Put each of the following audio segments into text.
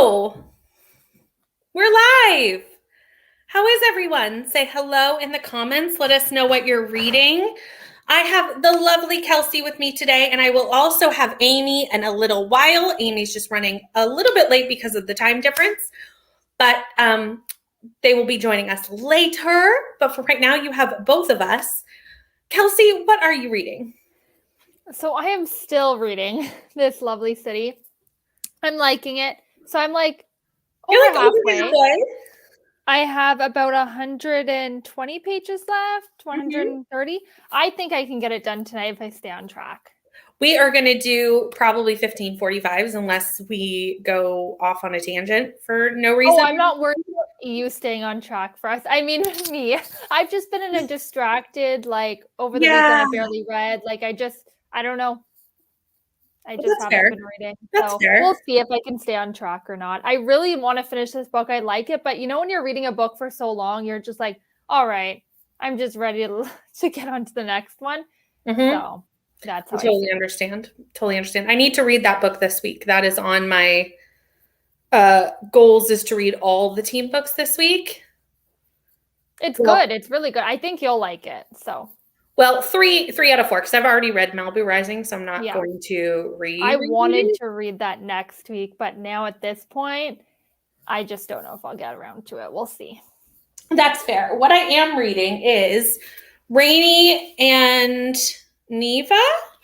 Hello. We're live. How is everyone? Say hello in the comments. Let us know what you're reading. I have the lovely Kelsey with me today, and I will also have Amy in a little while. Amy's just running a little bit late because of the time difference, but they will be joining us later. But for right now, you have both of us. Kelsey, what are you reading? So I am still reading This Lovely City. I'm liking it. So I'm like over halfway. I have about 120 pages left, 130. I think I can get it done tonight if I stay on track. We are going to do probably 15:45s unless we go off on a tangent for no reason. Oh, I'm not worried about you staying on track for us. I mean, me. I've just been in a distracted, over the weekend I barely read. I don't know. I just haven't been reading. So we'll see if I can stay on track or not. I really want to finish this book. I like it. But when you're reading a book for so long, you're just like, all right, I'm just ready to get on to the next one. So that's how I totally understand. Totally understand. I need to read that book this week. That is on my goals, is to read all the team books this week. It's good. It's really good. I think you'll like it. So. Well, three out of 4, because I've already read Malibu Rising, so I'm not going to read. I wanted to read that next week, but now at this point, I just don't know if I'll get around to it. We'll see. That's fair. What I am reading is Rainy and Neva,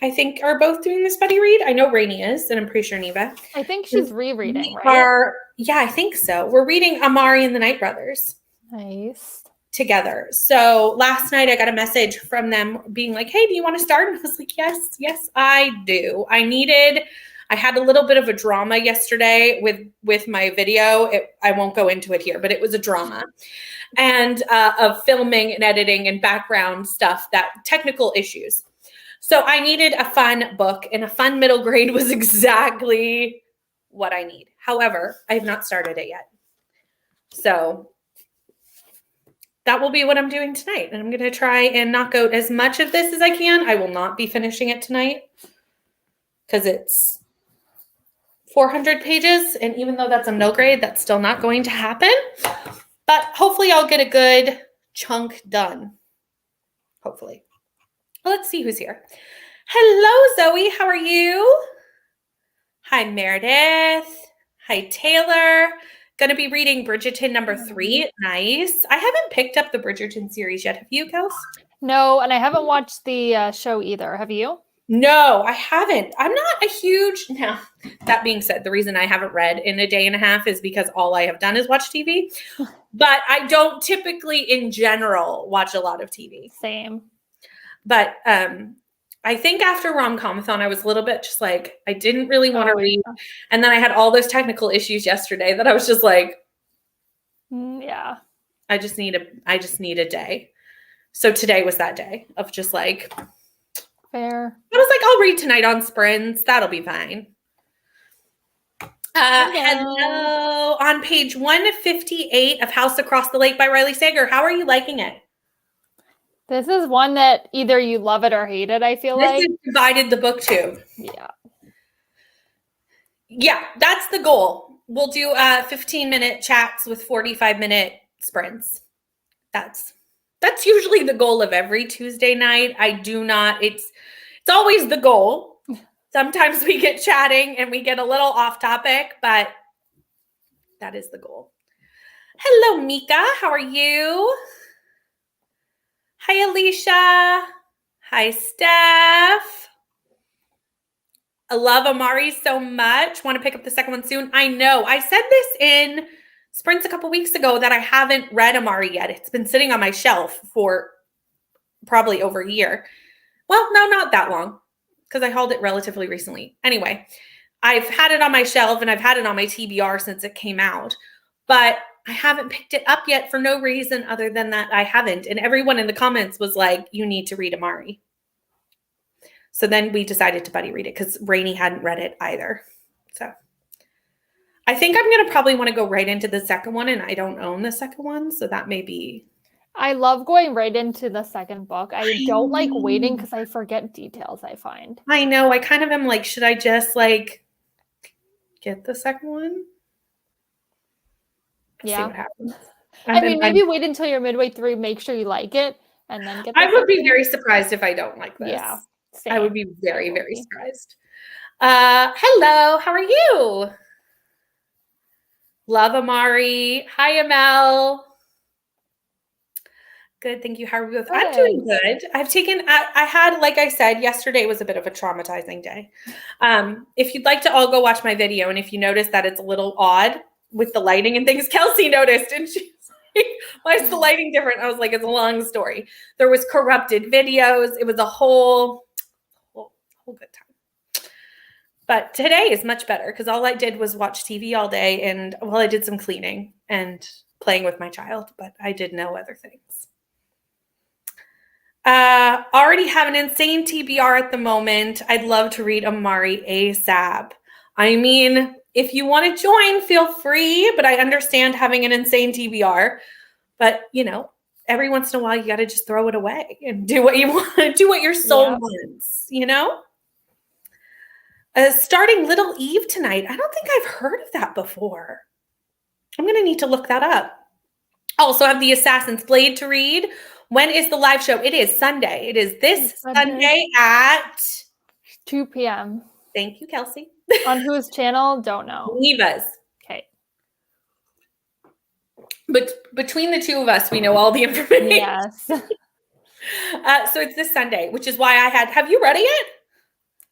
I think, are both doing this buddy read. I know Rainy is, and I'm pretty sure Neva. I think she's rereading, right? Yeah, I think so. We're reading Amari and the Night Brothers. Nice. Together. So last night I got a message from them being like, hey, do you want to start? And I was like, yes, I do. I had a little bit of a drama yesterday with my video. I won't go into it here, but it was a drama and of filming and editing and background stuff, that technical issues. So I needed a fun book, and a fun middle grade was exactly what I need. However, I have not started it yet. So that will be what I'm doing tonight. And I'm going to try and knock out as much of this as I can. I will not be finishing it tonight because it's 400 pages. And even though that's a middle grade, that's still not going to happen. But hopefully I'll get a good chunk done. Hopefully. Well, let's see who's here. Hello, Zoe. How are you? Hi, Meredith. Hi, Taylor. Going to be reading Bridgerton number 3. Nice. I haven't picked up the Bridgerton series yet. Have you, Kels? No, and I haven't watched the show either. Have you? No, I haven't. I'm not a huge... Now, that being said, the reason I haven't read in a day and a half is because all I have done is watch TV. But I don't typically, in general, watch a lot of TV. Same. But I think after Rom-Comathon, I was a little bit just like, I didn't really want to read. And then I had all those technical issues yesterday that I was just like, yeah, I just need a day. So today was that day of just like, fair. I was like, I'll read tonight on sprints. That'll be fine. Hello. On page 158 of House Across the Lake by Riley Sager. How are you liking it? This is one that either you love it or hate it, I feel like. This is divided the book too. Yeah. Yeah, that's the goal. We'll do 15-minute chats with 45-minute sprints. That's usually the goal of every Tuesday night. It's always the goal. Sometimes we get chatting and we get a little off topic, but that is the goal. Hello, Mika. How are you? Hi, Alicia. Hi, Steph. I love Amari so much. Want to pick up the second one soon? I know. I said this in sprints a couple weeks ago that I haven't read Amari yet. It's been sitting on my shelf for probably over a year. Well, no, not that long, because I hauled it relatively recently. Anyway, I've had it on my shelf and I've had it on my TBR since it came out, but I haven't picked it up yet for no reason other than that I haven't. And everyone in the comments was like, you need to read Amari. So then we decided to buddy read it because Rainey hadn't read it either. So I think I'm going to probably want to go right into the second one, and I don't own the second one. So that may be. I love going right into the second book. I don't like waiting because I forget details, I find. I know. I kind of am like, should I just like get the second one? See what happens. I mean, maybe wait until you're midway through, make sure you like it, and then get. I would be very surprised if I don't like this. Yeah, I would be very, very surprised. Hello, how are you? Love Amari. Hi, Amel. Good, thank you. How are we both? I'm doing good. I had, like I said, yesterday was a bit of a traumatizing day. If you'd like to all go watch my video, and if you notice that it's a little odd with the lighting and things, Kelsey noticed, and she's like, why is the lighting different? I was like, it's a long story. There was corrupted videos. It was a whole good time. But today is much better because all I did was watch TV all day, and well, I did some cleaning and playing with my child, but I did no other things. Already have an insane TBR at the moment. I'd love to read Amari ASAP. I mean, if you want to join, feel free, but I understand having an insane TBR. But, you know, every once in a while, you got to just throw it away and do what you want, do what your soul wants, you know? Starting Little Eve tonight. I don't think I've heard of that before. I'm going to need to look that up. Also have the Assassin's Blade to read. When is the live show? It is Sunday. It is this Sunday at 2 p.m. Thank you, Kelsey. On whose channel? Don't know. Neva's. Okay. But between the two of us, we know all the information. Yes. So it's this Sunday, which is why have you read it yet?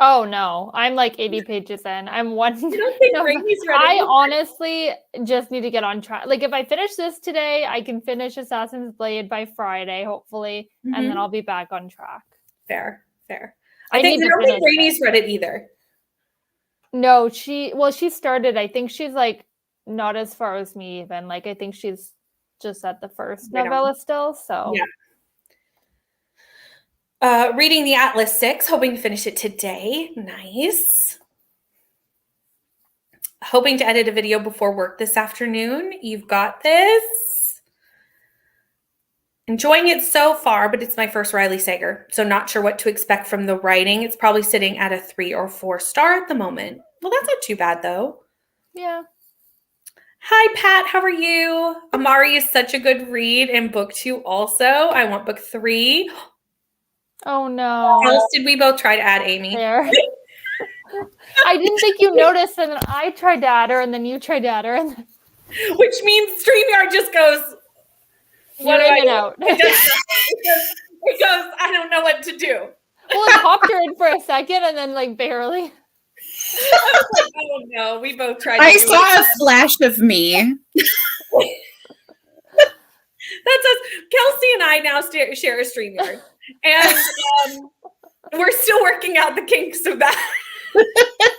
Oh no, I'm like 80 pages in. I'm one. You don't think Rainey's read it? I honestly just need to get on track. Like if I finish this today, I can finish Assassin's Blade by Friday, hopefully, and then I'll be back on track. Fair. I don't think Rainey's read it either. No, she started. I think she's like not as far as me even. Like I think she's just at the first novella still. So yeah. Reading the Atlas 6, hoping to finish it today. Nice. Hoping to edit a video before work this afternoon. You've got this. Enjoying it so far, but it's my first Riley Sager, so not sure what to expect from the writing. It's probably sitting at a 3 or 4 star at the moment. Well, that's not too bad, though. Yeah. Hi, Pat. How are you? Amari is such a good read, and book 2 also. I want book 3. Oh no! How else did we both try to add Amy? There. I didn't think you noticed, and then I tried to add her, and then you tried to add her, and which means StreamYard just goes. What do I do? It goes. I don't know what to do. Well, it popped her in for a second, and then like barely. I was like, oh no, we both tried. I saw a flash of me. That's us. Kelsey and I now share a StreamYard. And we're still working out the kinks of that. Well,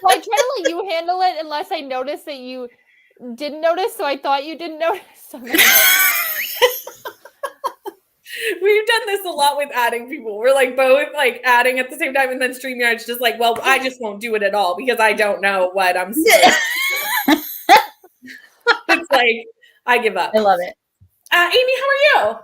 I try to let you handle it unless I notice that you didn't notice, so I thought you didn't notice. We've done this a lot with adding people. We're like both like adding at the same time, and then StreamYard's just like, well, I just won't do it at all because I don't know what I'm saying. It's like, I give up. I love it. Amy, how are you?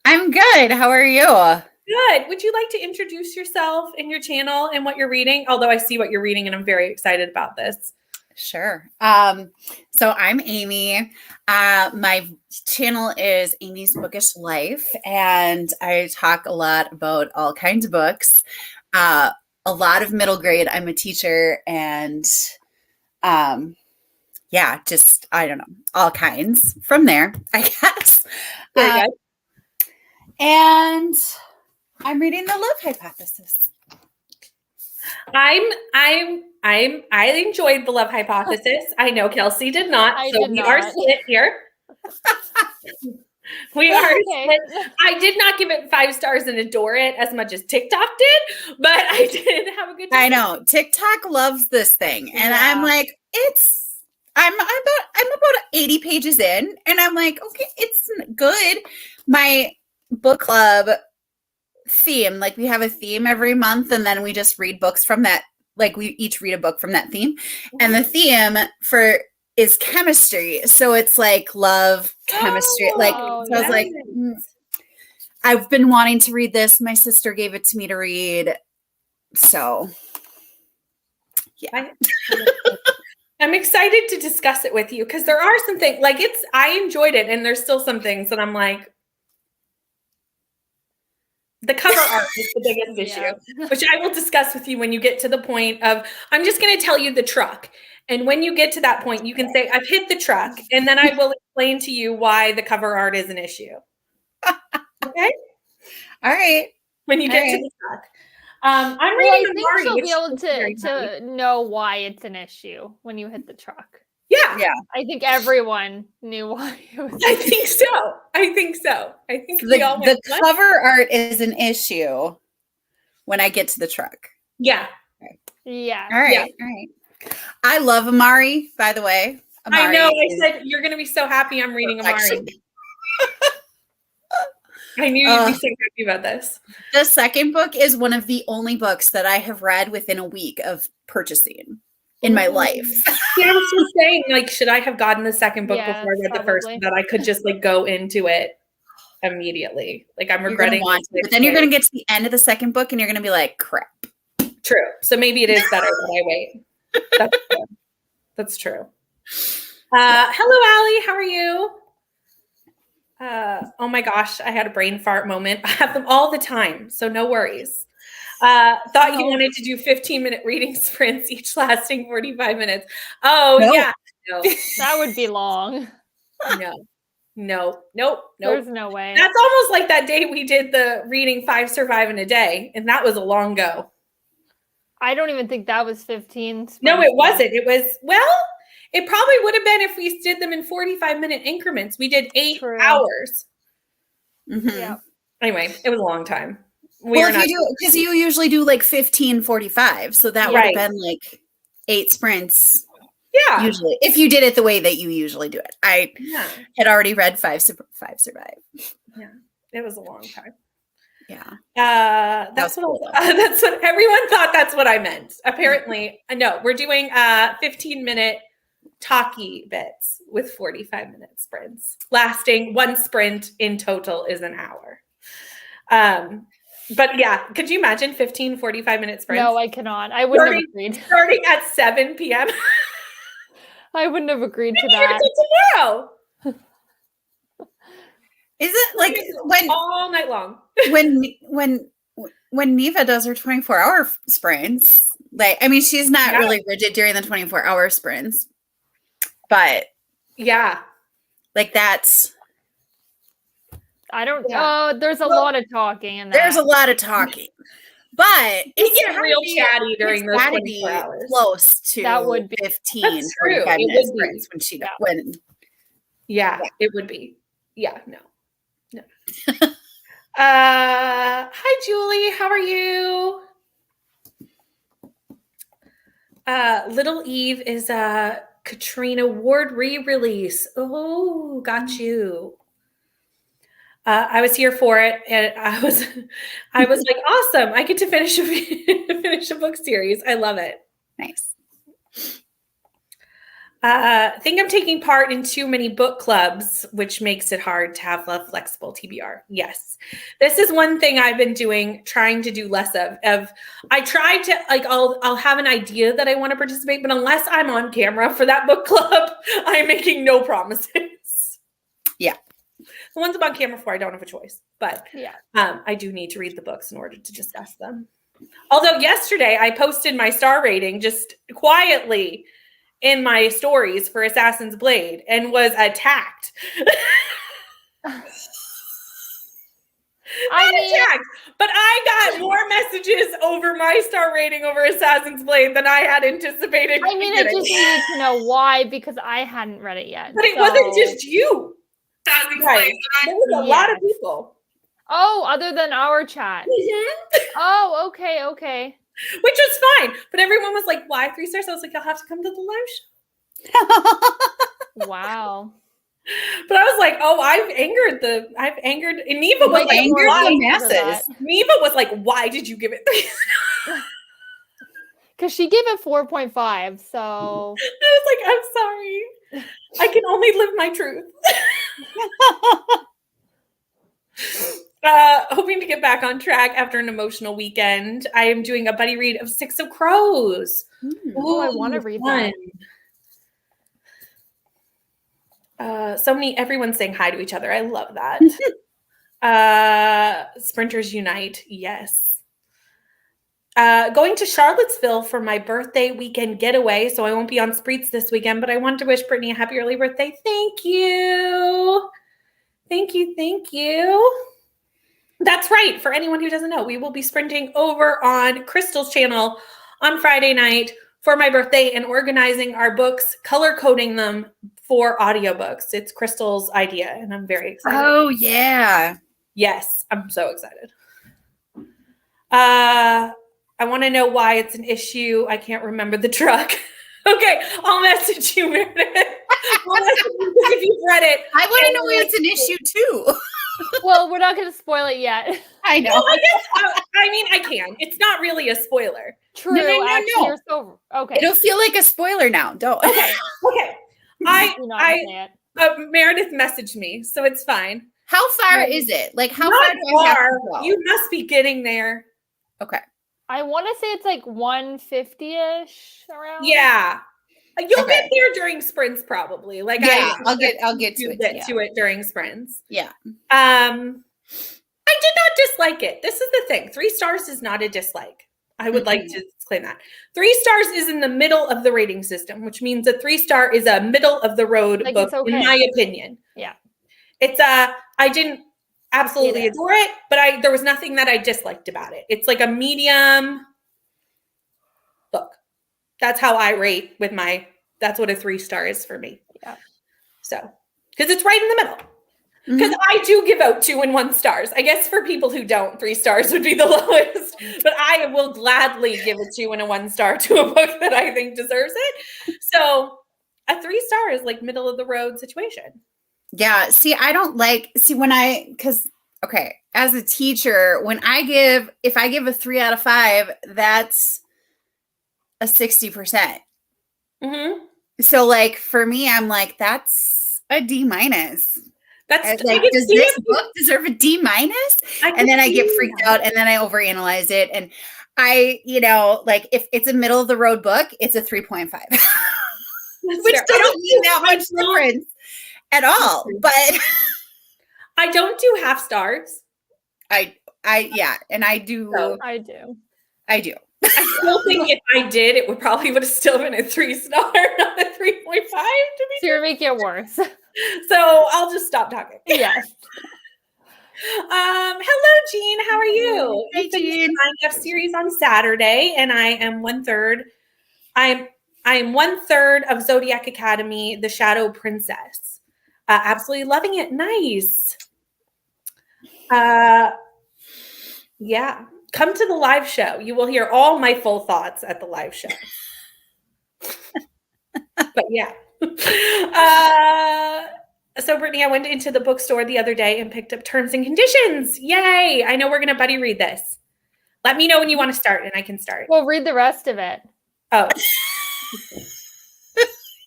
I'm good. How are you? Good. Would you like to introduce yourself and your channel and what you're reading? Although I see what you're reading and I'm very excited about this. Sure. So I'm Amy. My channel is Amy's Bookish Life, and I talk a lot about all kinds of books. A lot of middle grade. I'm a teacher, and just I don't know, all kinds from there, I guess. Very good. And I'm reading The Love Hypothesis. I enjoyed The Love Hypothesis. I know Kelsey did not. We are split here. We are split. I did not give it 5 stars and adore it as much as TikTok did, but I did have a good time. I know TikTok loves this thing, and I'm like, I'm about 80 pages in, and I'm like, okay, it's good. My book club theme, like we have a theme every month, and then we just read books from that. Like we each read a book from that theme, and the theme is chemistry. So it's like love, chemistry. So I was like, I've been wanting to read this. My sister gave it to me to read. So yeah. I I'm excited to discuss it with you because there are some things like I enjoyed it, and there's still some things that I'm like, the cover art is the biggest issue, which I will discuss with you when you get to the point of, I'm just going to tell you the truck. And when you get to that point, you can say, I've hit the truck. And then I will explain to you why the cover art is an issue. Okay? All right. When you get to the truck. I'm reading I think she'll be able to know why it's an issue when you hit the truck. Yeah. Yeah. I think everyone knew why it was. I think so. I think the cover art is an issue when I get to the truck. Yeah. Okay. Yeah. All right. Yeah. All right. I love Amari, by the way. Amari I know. I said you're going to be so happy I'm reading Amari. I knew you'd be so happy about this. The second book is one of the only books that I have read within a week of purchasing in my life. Yeah, I was just saying, like, should I have gotten the second book before I read probably. the first, so that I could just like go into it immediately? Like, I'm regretting it. But then you're going to get to the end of the second book and you're going to be like, crap. True. So maybe it is better that I wait. That's true. That's true. Hello, Allie. How are you? Oh my gosh, I had a brain fart moment. I have them all the time, so no worries. Thought you wanted to do 15-minute reading sprints, each lasting 45 minutes. Oh, no. Yeah. No. That would be long. No. There's no way. That's almost like that day we did the reading 5 Survive in a Day, and that was a long go. I don't even think that was 15. No, it wasn't. It was, it probably would have been if we did them in 45-minute increments. We did 8 hours. Mm-hmm. Yeah. Anyway, it was a long time. Because you usually do like 15:45, so that would have been like 8 sprints. Yeah. Usually, if you did it the way that you usually do it. I had already read 5 Survive. Yeah, it was a long time. Yeah. That's what everyone thought. That's what I meant. Apparently, no. We're doing 15-minute talkie bits with 45-minute sprints, lasting 1 sprint in total is an hour. But yeah, could you imagine 15 45-minute sprints? No, I cannot. I wouldn't have agreed. Starting at 7 p.m. I wouldn't have agreed to that. Tomorrow. Is it like when all night long? when Neva does her 24-hour sprints, like, I mean, she's not really rigid during the 24-hour sprints, but yeah, like that's. I don't know. There's a lot of talking in that. There's a lot of talking. But it's get real chatty during those 24 hours. Close to that would be 15, 45 minutes sprints when she Yeah, it would be. Yeah, no. Hi Julie, how are you? Little Eve is a Katrina Ward re-release. Oh, got you. I was here for it, and I was like, awesome! I get to finish a book series. I love it. Nice. Think I'm taking part in too many book clubs, which makes it hard to have a flexible TBR. Yes, this is one thing I've been trying to do less of. I try to I'll have an idea that I want to participate, but unless I'm on camera for that book club, I'm making no promises. Yeah. The ones I'm on camera for, I don't have a choice, but yeah, I do need to read the books in order to discuss them. Although yesterday I posted my star rating just quietly in my stories for Assassin's Blade and was attacked. Attacked, but I got more messages over my star rating over Assassin's Blade than I had anticipated. I mean, I just needed to know why, because I hadn't read it yet. But it wasn't just you. Right. There was a lot of people. Oh, other than our chat. Mm-hmm. Oh, okay. Which was fine. But everyone was like, why 3 stars? I was like, you'll have to come to the live show. Wow. But I was like, oh, I've angered. And Neva was like, the masses. Neva was like, why did you give it 3 stars? Because she gave it 4.5. So I was like, I'm sorry. I can only live my truth. Hoping to get back on track after an emotional weekend. I am doing a buddy read of 6 of Crows. I want to read that. Everyone's saying hi to each other. I love that. Sprinters Unite. Yes. Going to Charlottesville for my birthday weekend getaway, so I won't be on Spreets this weekend, but I want to wish Brittany a happy early birthday. Thank you. Thank you. Thank you. That's right. For anyone who doesn't know, we will be sprinting over on Crystal's channel on Friday night for my birthday and organizing our books, color coding them for audiobooks. It's Crystal's idea, and I'm very excited. Oh, yeah. Yes, I'm so excited. I want to know why it's an issue. I can't remember the truck. Okay, I'll message you, Meredith. I'll message you if you've read it. I want to know why it's an issue too. Well, we're not going to spoil it yet. I know. Well, I guess, I mean, I can. It's not really a spoiler. True. No. Actually, you're so okay. It'll feel like a spoiler now. Don't. Okay. Meredith messaged me, so it's fine. How far is it? Like, how Not far do I have to go? You must be getting there. Okay. I want to say it's like 150-ish around. Yeah. You'll get there during sprints, probably. Like, yeah, I'll get to it. Get to it during sprints. Yeah. I did not dislike it. This is the thing. 3 stars is not a dislike. I would like to claim that. 3 stars is in the middle of the rating system, which means a 3-star is a middle of the road book, in my opinion. Yeah. It's I didn't absolutely adore it, but there was nothing that I disliked about it. It's like a medium book. That's how I rate with that's what a 3-star is for me. Yeah. So, because it's right in the middle. Because I do give out 2 and 1 stars. I guess for people who don't, 3 stars would be the lowest. But I will gladly give a 2 and a 1 star to a book that I think deserves it. So a 3-star is like middle of the road situation. Yeah. See, I don't okay, as a teacher, if I give a 3 out of 5, that's a 60%. So like for me, I'm like, that's a D-. That's like, does this book deserve a D-? And then I get freaked out and then I overanalyze it. And I, like if it's a middle of the road book, it's a 3.5, which doesn't mean that much difference at all. But I don't do half stars. Yeah. And I do. I do. I still think if I did, it would have still been a 3-star, not a 3.5. So you're making it worse. So I'll just stop talking. Yes. Hello, Jean. How are you? Hey, Jean. I have series on Saturday, and I am 1/3. I am 1/3 of Zodiac Academy, The Shadow Princess. Absolutely loving it. Nice. Yeah. Come to the live show. You will hear all my full thoughts at the live show. But yeah. So Brittany, I went into the bookstore the other day and picked up Terms and Conditions. Yay. I know we're going to buddy read this. Let me know when you want to start and I can start. Well, read the rest of it. Oh.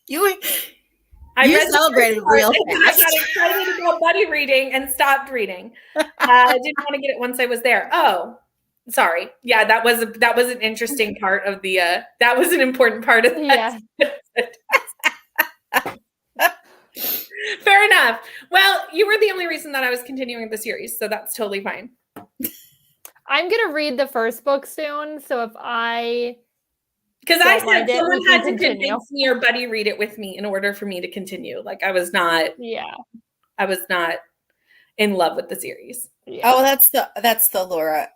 You celebrated real fast. I got excited about buddy reading and stopped reading. I didn't want to get it once I was there. Oh, sorry. Yeah, that was an interesting part of the that was an important part of that. Yeah. Fair enough. Well, you were the only reason that I was continuing the series, so that's totally fine. I'm gonna read the first book soon, so if because I said someone had to convince me or buddy read it with me in order for me to continue. Like I was not in love with the series. Yeah. Oh, that's the Laura.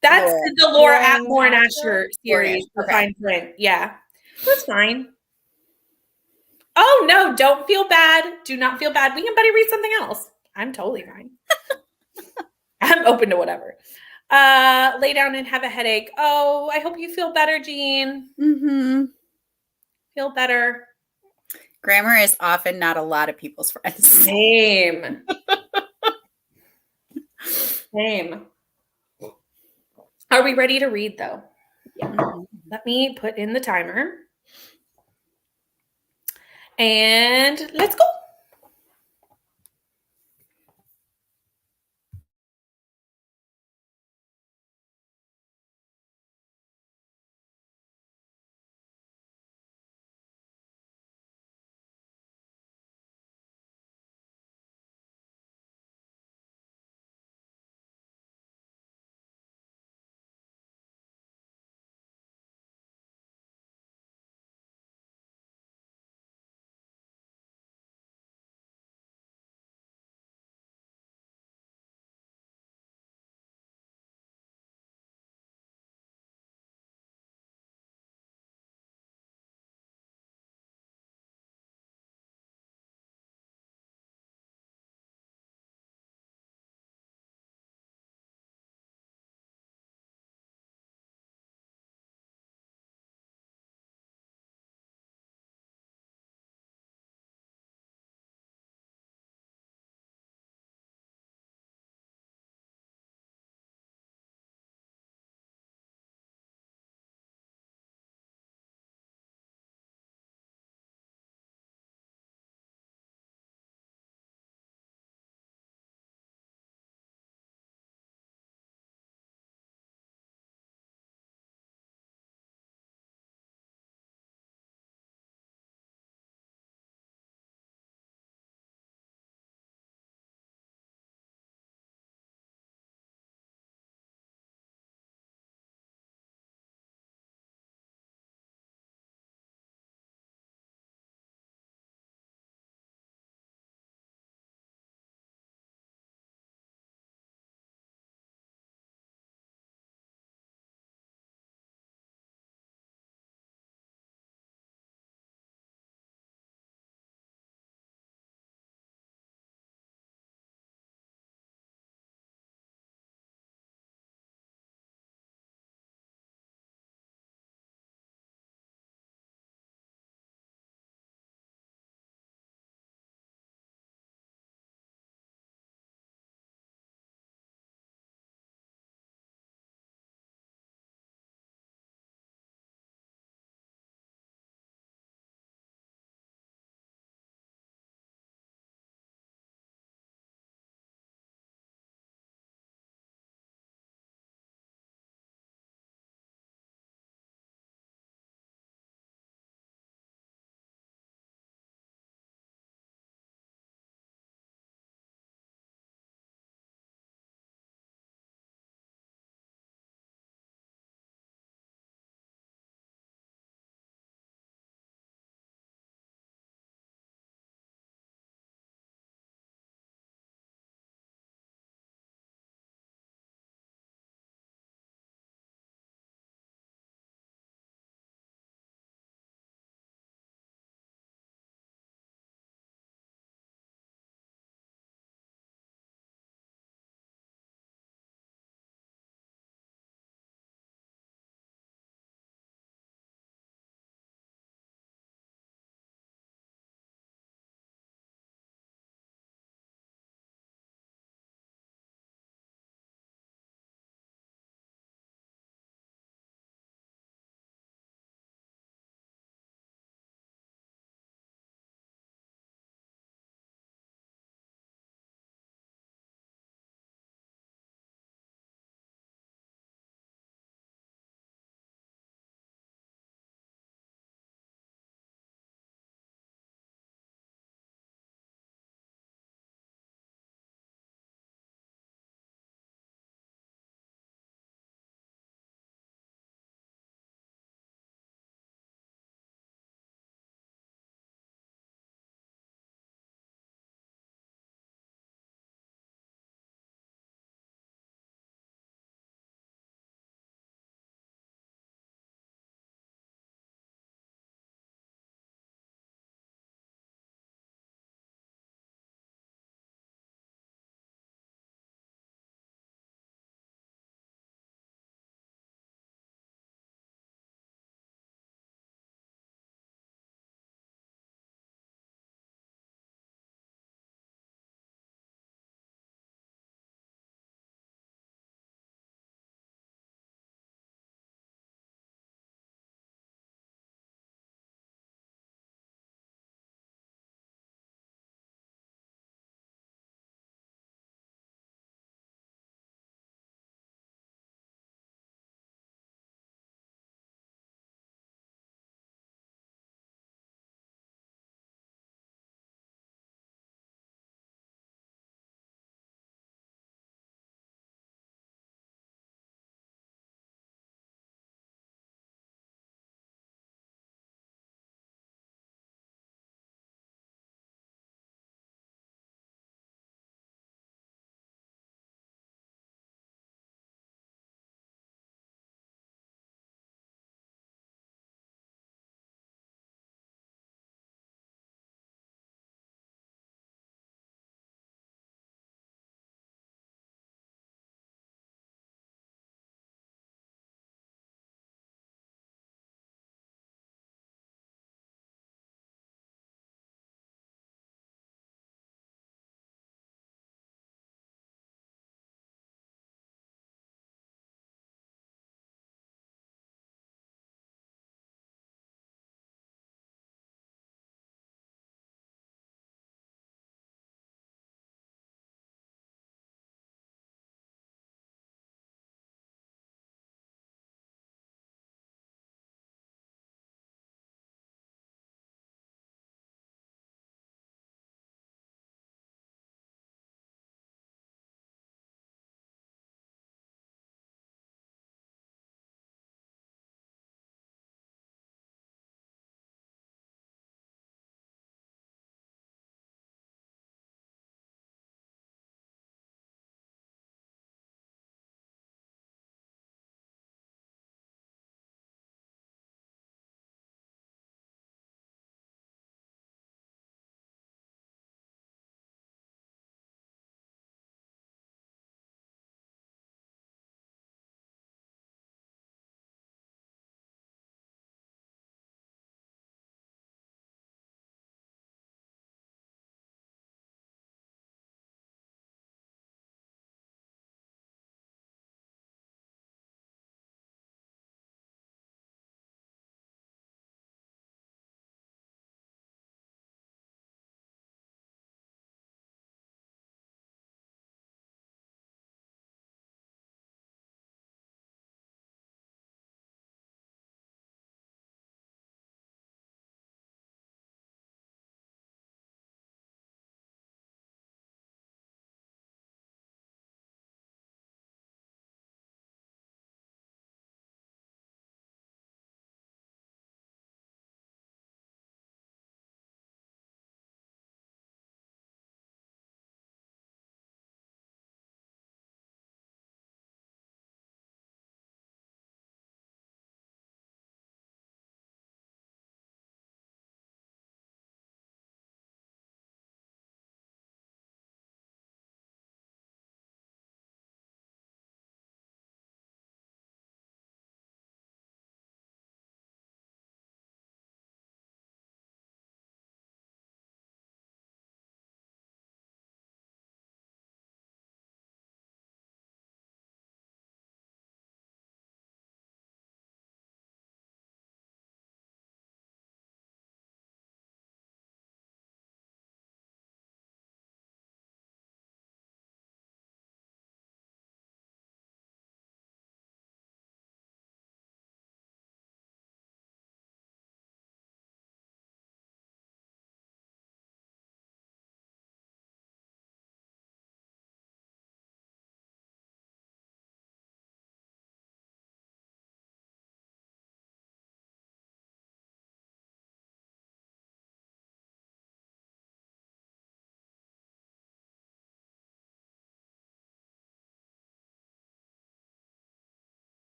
That's the Laura Atmore and Asher series. The fine print. Yeah. It was fine. Oh no, don't feel bad. Do not feel bad. We can buddy read something else. I'm totally fine. I'm open to whatever. Lay down and have a headache. Oh, I hope you feel better, Jean. Feel better. Grammar is often not a lot of people's friends. Same. Are we ready to read though? Yeah. Let me put in the timer. And let's go.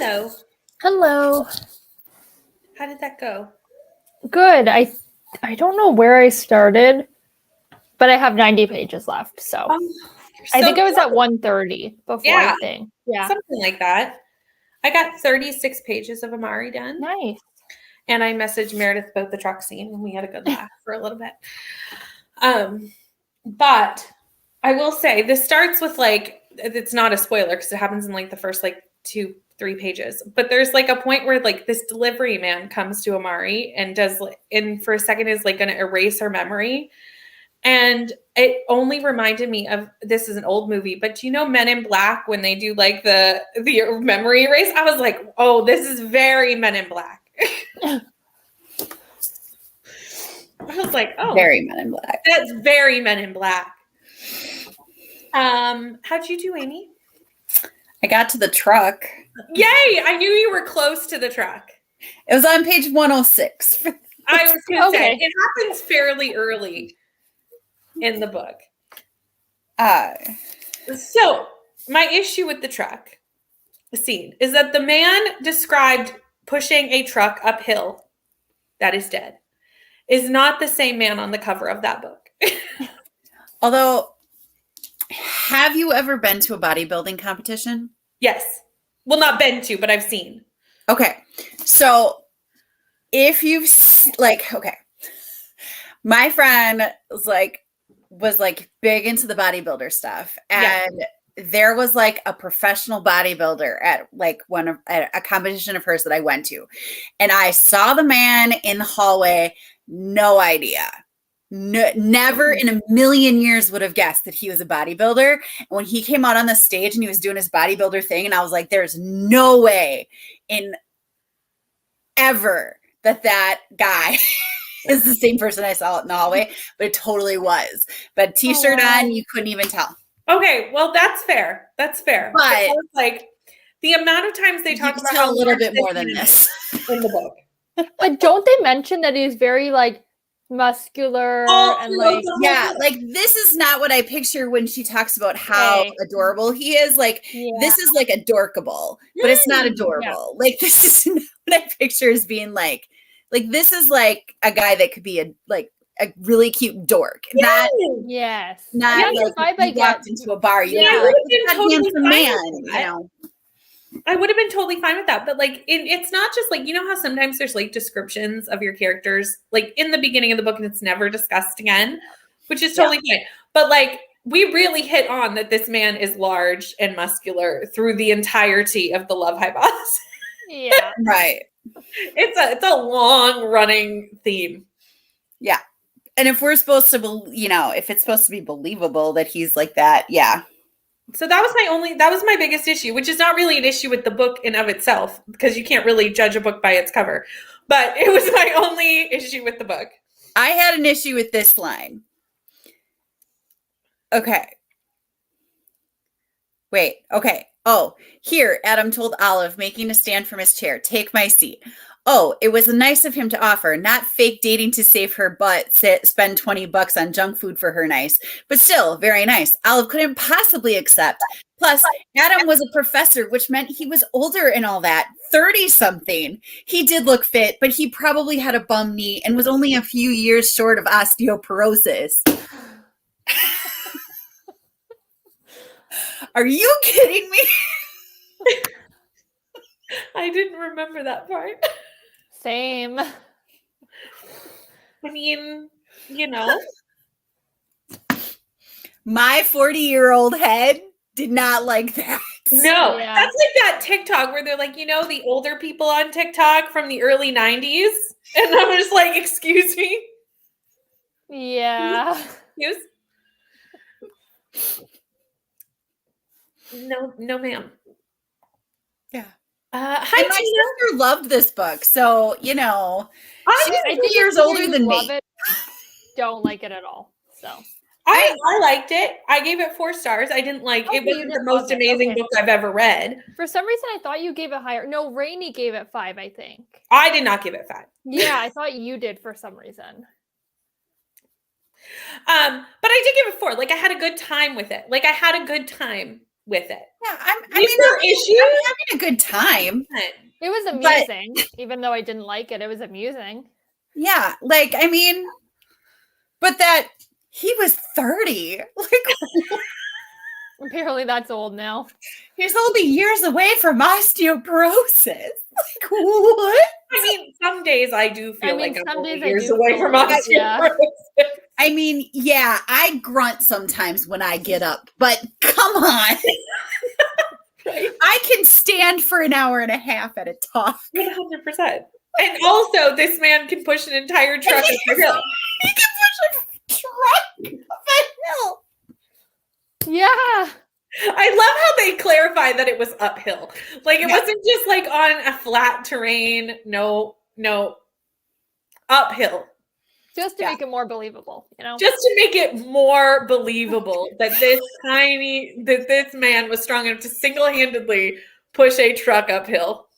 Hello. Hello. How did that go? Good. I don't know where I started, but I have 90 pages left. So I think I was at 130 before, I think. Yeah. Something like that. I got 36 pages of Amari done. Nice. And I messaged Meredith about the truck scene, and we had a good laugh for a little bit. But I will say this starts with like, it's not a spoiler because it happens in like the first like 2-3 pages, but there's like a point where like this delivery man comes to Amari and for a second is like going to erase her memory. And it only reminded me of, this is an old movie, but do you know Men in Black when they do like the memory erase? I was like, oh, this is very Men in Black. I was like, oh, very Men in Black. That's very Men in Black. How'd you do, Amy? I got to the truck. Yay! I knew you were close to the truck. It was on page 106. I was going to say, it happens fairly early in the book. So my issue with the truck scene is that the man described pushing a truck uphill that is dead is not the same man on the cover of that book. Although, have you ever been to a bodybuilding competition? Yes. Well, not been to, but I've seen. Okay. So if you've my friend was big into the bodybuilder stuff, and there was like a professional bodybuilder at like a competition of hers that I went to, and I saw the man in the hallway. No idea. Never in a million years would have guessed that he was a bodybuilder. And when he came out on the stage and he was doing his bodybuilder thing, and I was like, there's no way in ever that guy is the same person I saw in the hallway, but it totally was. But t-shirt on, you couldn't even tell. Okay, well, that's fair. That's fair. But I was like, the amount of times they talk about a little bit more than this in the book. But don't they mention that he's very like muscular and like like this is not what I picture when she talks about how adorable he is. Like this is like adorkable, but it's not adorable. Like this is not what I picture as being like this is like a guy that could be a really cute dork. Not like you walked into a bar. You're like, handsome man, you know. I would have been totally fine with that. But like, it's not just like, you know how sometimes there's like descriptions of your characters, like in the beginning of the book and it's never discussed again, which is totally fine. But like, we really hit on that this man is large and muscular through the entirety of the Love Hypothesis. Yeah. Right. It's a long running theme. Yeah. And if we're supposed to, if it's supposed to be believable that he's like that, yeah. So that was my biggest issue, which is not really an issue with the book in of itself, because you can't really judge a book by its cover. But it was my only issue with the book. I had an issue with this line. Okay. Wait. Okay. Oh, here, Adam told Olive, making a stand from his chair, "Take my seat." Oh, it was nice of him to offer, not fake dating to save her butt, spend $20 on junk food for her nice, but still very nice. Olive couldn't possibly accept. Plus, Adam was a professor, which meant he was older and all that, 30-something. He did look fit, but he probably had a bum knee and was only a few years short of osteoporosis. Are you kidding me? I didn't remember that part. Same. I mean, my 40-year-old head did not like that. No, that's like that TikTok where they're like, the older people on TikTok from the early 90s. And I'm just like, excuse me? Yeah. No, ma'am. Yeah. Hi, and my sister loved this book, so she's I 2 years older than me. Don't like it at all. So I liked it. I gave it 4 stars. I didn't like it. Wasn't the most amazing book I've ever read. For some reason, I thought you gave it higher. No, Rainey gave it 5. I think I did not give it 5. Yeah, I thought you did for some reason. But I did give it 4. Like I had a good time with it. Like I had a good time with it. Yeah, I'm having a good time. It was amusing, even though I didn't like it. It was amusing. Yeah, like but that he was 30. Like, apparently that's old now. He's only years away from osteoporosis. Like, what? I mean, some days I do feel like I'm only years do away from osteoporosis. Yeah. I mean, yeah, I grunt sometimes when I get up, but come on. Right. I can stand for an hour and a half at a talk. 100%. And also, this man can push an entire truck up a hill. He can push a truck up a hill. Yeah. I love how they clarified that it was uphill. Like, it wasn't just like on a flat terrain. No, uphill. Just to make it more believable, you know? Just to make it more believable that this man was strong enough to single-handedly push a truck uphill.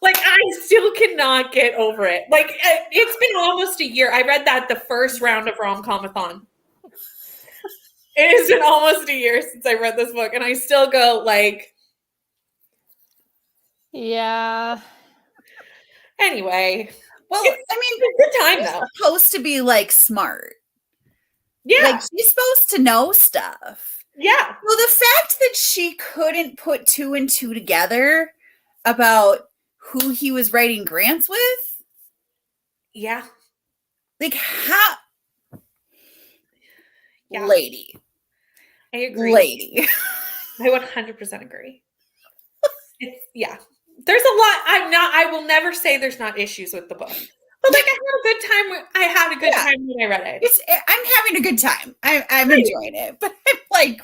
Like, I still cannot get over it. Like, it's been almost a year. I read that the first round of Rom-Comathon. It has been almost a year since I read this book, and I still go like, yeah. Anyway. Well, I mean, it's a good time though. Supposed to be like smart. Yeah. Like she's supposed to know stuff. Yeah. Well, the fact that she couldn't put 2 and 2 together about who he was writing grants with. Yeah. Like how? Yeah. Lady. I agree. Lady. I 100% agree. Yeah. There's a lot. I will never say there's not issues with the book. But like I had a good time when I read it. I'm having a good time. I'm enjoying it. But I'm like,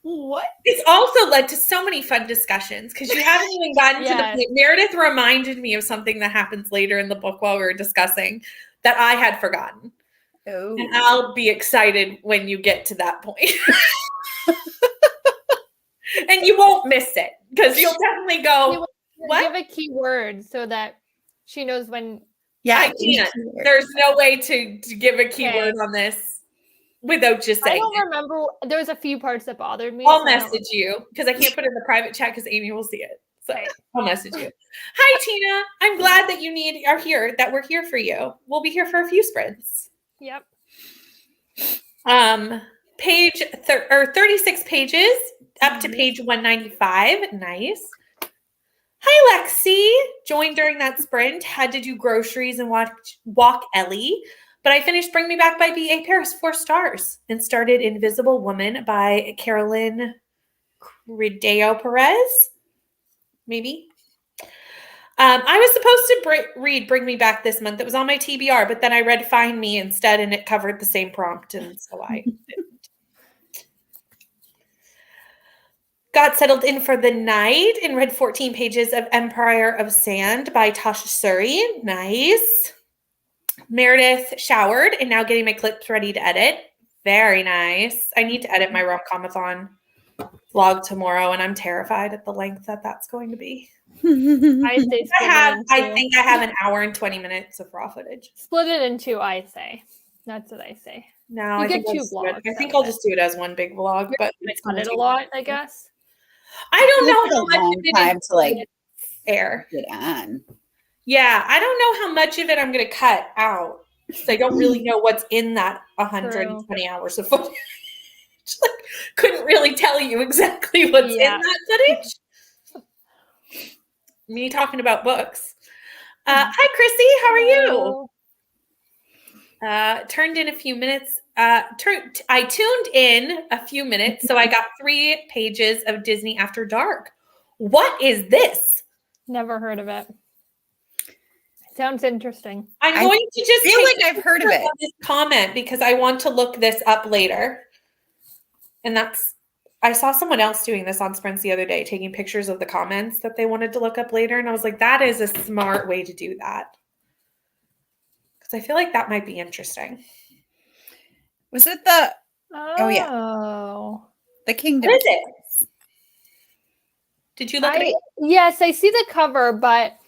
what? It's also led to so many fun discussions because you haven't even gotten to the point. Meredith reminded me of something that happens later in the book while we were discussing that I had forgotten. Oh. And I'll be excited when you get to that point. And you won't miss it because you'll definitely go, what? Give a key word so that she knows when. Yeah, I can't. There's no way to give a keyword on this without just saying. I don't remember. There was a few parts that bothered me. I'll message you because I can't put it in the private chat because Amy will see it. So I'll message you. Hi, Tina. I'm glad that we're here for you. We'll be here for a few sprints. Yep. Page 36 pages up to page 195. Nice. Hi, Lexi. Joined during that sprint. Had to do groceries and walk Ellie. But I finished Bring Me Back by B.A. Paris, 4 stars. And started Invisible Woman by Carolyn Credeo Perez. Maybe. I was supposed to read Bring Me Back this month. It was on my TBR, but then I read Find Me instead, and it covered the same prompt, and so I didn't. Got settled in for the night and read 14 pages of Empire of Sand by Tasha Suri. Nice. Meredith showered and now getting my clips ready to edit. Very nice. I need to edit my Rom-Comathon vlog tomorrow, and I'm terrified at the length that that's going to be. I think I have an hour and 20 minutes of raw footage. Split it in 2, I say. That's what I say. No, I think 2 vlogs. I think I'll just do it as one big vlog, but it's cut it a lot, I guess. I don't know how much of it time to like air get on. Yeah, I don't know how much of it I'm going to cut out. So I don't really know what's in that 120 hours of footage. Like, couldn't really tell you exactly what's in that footage. Me talking about books. Hi, Chrissy. How are you? Turned in a few minutes. I tuned in a few minutes, so I got 3 pages of Disney After Dark. What is this? Never heard of it. Sounds interesting. I'm going to just feel like I've heard of it. This comment because I want to look this up later. And I saw someone else doing this on Sprints the other day, taking pictures of the comments that they wanted to look up later. And I was like, that is a smart way to do that. Because I feel like that might be interesting. Was it the... The Kingdom. What is it? Did you look at it? Yes, I see the cover, but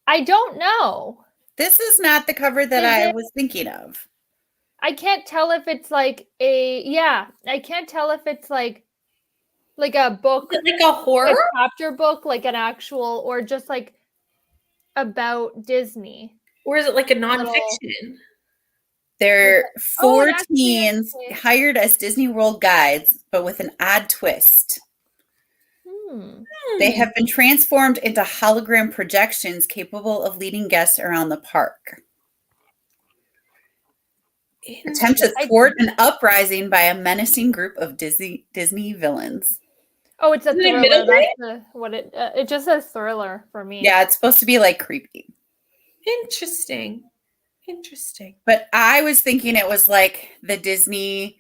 I don't know. This is not the cover that I was thinking of. I can't tell if it's like I can't tell if it's like Like a book, Is it like a horror? a chapter book, like an actual, or just like about Disney? Or is it like a nonfiction? They're four it actually teens is. hired as Disney World guides, but with an odd twist. They have been transformed into hologram projections capable of leading guests around the park. Attempt to thwart an uprising by a menacing group of Disney villains. Oh, it's a Is it thriller. middle grade? That's what it just says thriller for me. Yeah, it's supposed to be like creepy. Interesting. But I was thinking it was like the Disney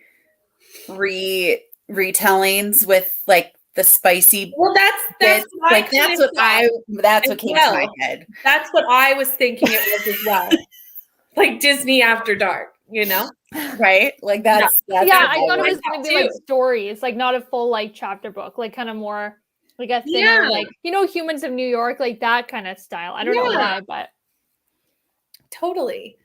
retellings with like the spicy. Well, that's like that's what came to my head. That's what I was thinking it was as well. Like Disney After Dark, you know? Right? Like that's yeah, I thought it was going to be like stories, like not a full like chapter book, like kind of more like a thinner, like, you know, Humans of New York, like that kind of style. I don't know why, but totally.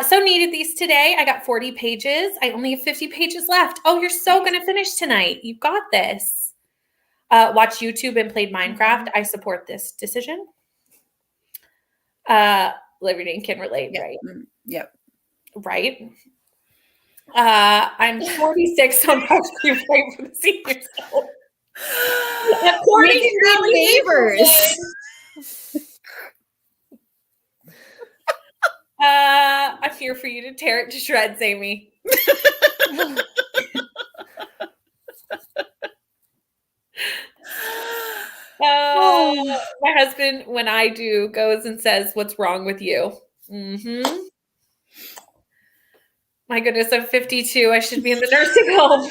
So needed these today. I got 40 pages. I only have 50 pages left. Oh, you're so going to finish tonight. You've got this. Watch YouTube and played Minecraft. I support this decision. Liberty can relate, right? Yep. Right. I'm 46 on practically right for the seniors. According to favors. I'm here for you to tear it to shreds, Amy. My husband, when I do, goes and says, "What's wrong with you?" Mm-hmm. My goodness, I'm 52. I should be in the nursing home.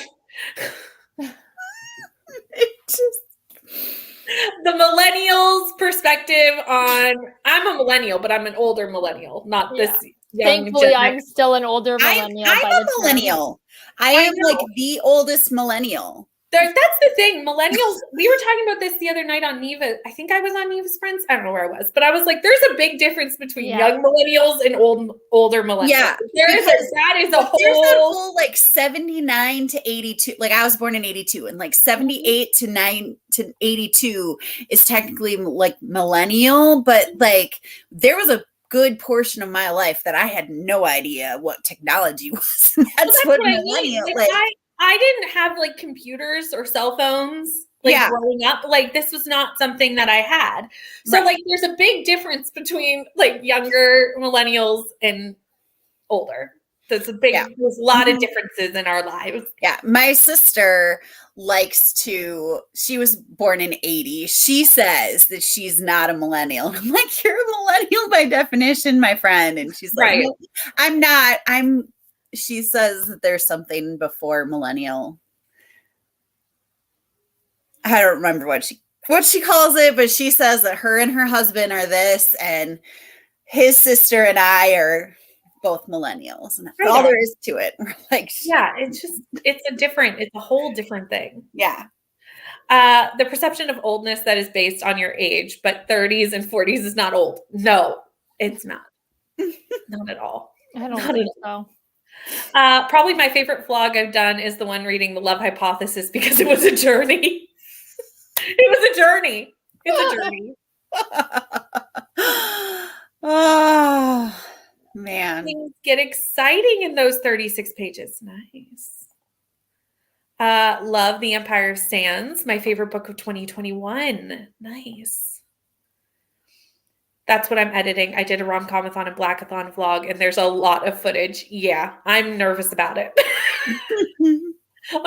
The millennials' perspective on I'm a millennial, but I'm an older millennial, not this young. Thankfully, I'm still an older millennial. I'm a millennial. I am like the oldest millennial. That's the thing. Millennials, we were talking about this the other night on Neva. I think I was on Neva's Friends. I don't know where I was, but I was like, there's a big difference between young millennials and older millennials. Yeah. There's a whole like 79 to 82. Like I was born in 82 and like 78 to 82 is technically like millennial, but like there was a good portion of my life that I had no idea what technology was. That's what millennial like. I didn't have like computers or cell phones growing up. Like this was not something that I had. So like there's a big difference between like younger millennials and older. There's a lot of differences in our lives. Yeah. My sister she was born in 80. She says that she's not a millennial. I'm like, you're a millennial by definition, my friend. And she's like, no, I'm not. She says that there's something before millennial. I don't remember what she calls it, but she says that her and her husband are this, and his sister and I are both millennials. And that's all there is to it. We're like, it's a whole different thing. Yeah. The perception of oldness that is based on your age, but 30s and 40s is not old. No, it's not. Not at all. I don't think so. Probably my favorite vlog I've done is the one reading The Love Hypothesis because it was a journey. It was a journey. It's a journey. Oh, man. Things get exciting in those 36 pages. Nice. Love The Empire Stands. My favorite book of 2021. Nice. That's what I'm editing. I did a rom-comathon and blackathon vlog, and there's a lot of footage. Yeah, I'm nervous about it. I'm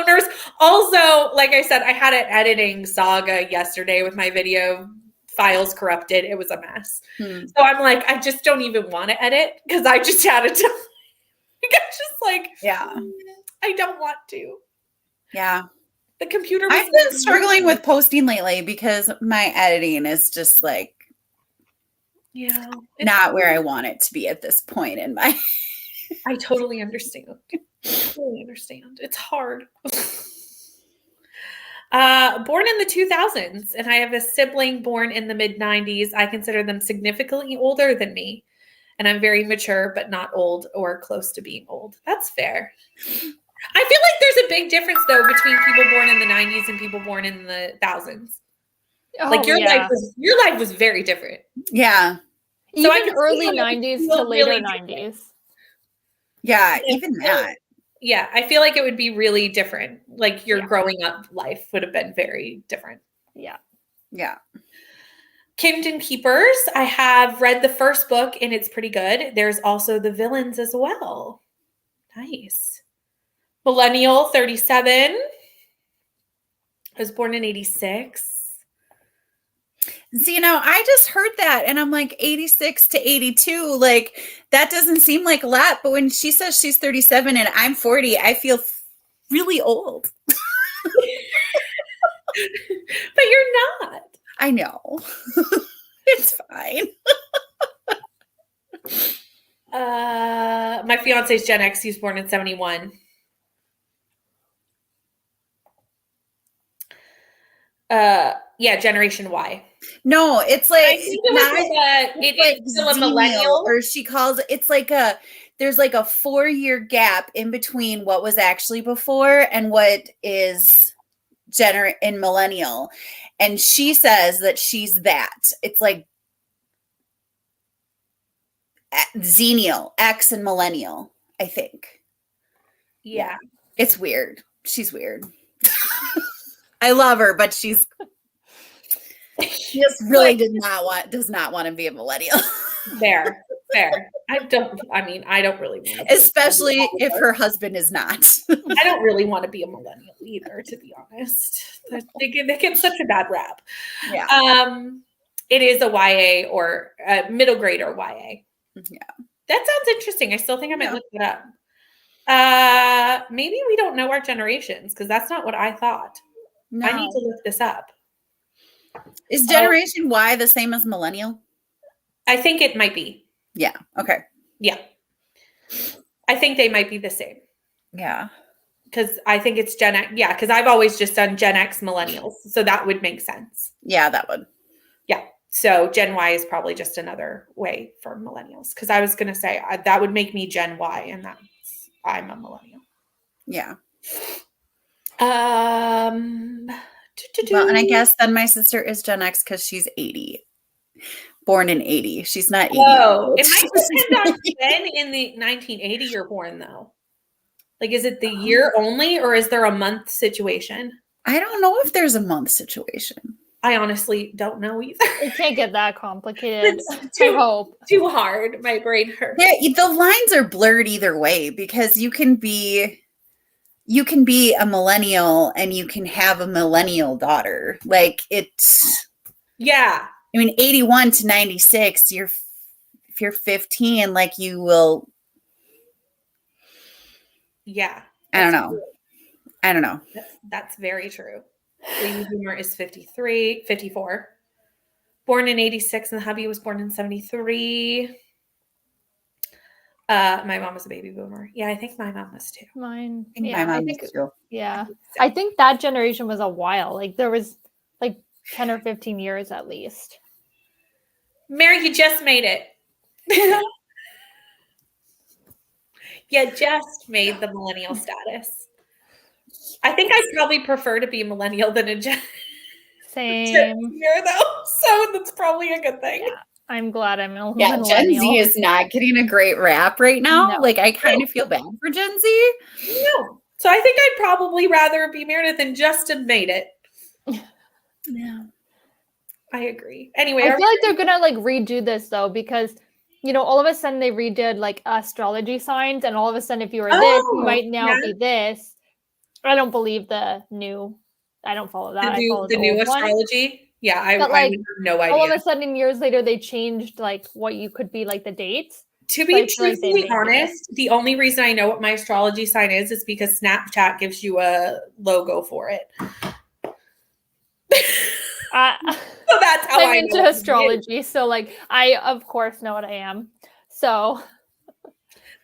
nervous. Also, like I said, I had an editing saga yesterday with my video files corrupted. It was a mess. So I'm like, I just don't even want to edit because I just had it. I'm just like, I don't want to. Yeah. The computer. I've been struggling with posting lately because my editing is just like, not where I want it to be at this point in my. I totally understand. It's hard. Born in the 2000s, and I have a sibling born in the mid-90s. I consider them significantly older than me, and I'm very mature, but not old or close to being old. That's fair. I feel like there's a big difference though between people born in the 90s and people born in the thousands. Like your life was very different. Yeah. So even early 90s to later really 90s. Yeah, even that. Yeah, I feel like it would be really different. Like your growing up life would have been very different. Yeah. Yeah. Kingdom Keepers. I have read the first book and it's pretty good. There's also the villains as well. Nice. Millennial 37. I was born in 86. So, I just heard that and I'm like 86 to 82. Like that doesn't seem like a lot. But when she says she's 37 and I'm 40, I feel really old. But you're not. I know. It's fine. My fiance's Gen X. He was born in 71. Yeah, Generation Y. No, it's like it's still a millennial, or she calls it's like there's like a 4-year gap in between what was actually before and what is in millennial, and she says that she's that. It's like Xennial, X and millennial, I think. Yeah. It's weird. She's weird. I love her, but she just really does not want to be a millennial. Fair. I don't really want to. Especially if her husband is not. I don't really want to be a millennial either, to be honest. They get such a bad rap. Yeah. It is a YA or a middle grade or YA. Yeah. That sounds interesting. I still think I might look it up. Maybe we don't know our generations because that's not what I thought. No. I need to look this up. Is Generation Y the same as millennial? I think it might be. Yeah. Okay. Yeah. I think they might be the same. Yeah. Because I think it's Gen X. Yeah, because I've always just done Gen X millennials. So that would make sense. Yeah, that would. Yeah. So Gen Y is probably just another way for millennials. Because I was going to say that would make me Gen Y and I'm a millennial. Yeah. Well, and I guess then my sister is Gen X because she's 80. Born in 80. She's not 80. Oh, it might depend on when in the 1980 you're born, though. Like, is it the year only or is there a month situation? I don't know if there's a month situation. I honestly don't know either. It can't get that complicated. Too hard. My brain hurts. Yeah, the lines are blurred either way because you can be a millennial and you can have a millennial daughter. Like it's. Yeah. I mean, 81 to 96, if you're 15, like you will. Yeah. I don't know. That's very true. Baby boomer is 54. Born in 86 and the hubby was born in 73. My mom was a baby boomer. Yeah, I think my mom was too. Mine. I think my mom was too. Yeah. I think that generation was a while. Like there was like 10 or 15 years at least. Mary, you just made it. You just made the millennial status. I think I'd probably prefer to be a millennial than a Gen year, though. So that's probably a good thing. Yeah, I'm glad I'm a millennial. Yeah, Gen Z is not getting a great rap right now. No. Like I kind of feel bad for Gen Z. No. So I think I'd probably rather be Meredith than Justin made it. Yeah. I agree. Anyway, I feel like they're gonna like redo this though because all of a sudden they redid like astrology signs, and all of a sudden if you were this, you might now be this. I don't believe the new. I don't follow that. I follow the new astrology. One. Yeah, I would have no idea. All of a sudden, years later, they changed like what you could be like the dates. To be truthfully honest, the only reason I know what my astrology sign is because Snapchat gives you a logo for it. So that's how I'm into astrology. So like I of course know what I am. So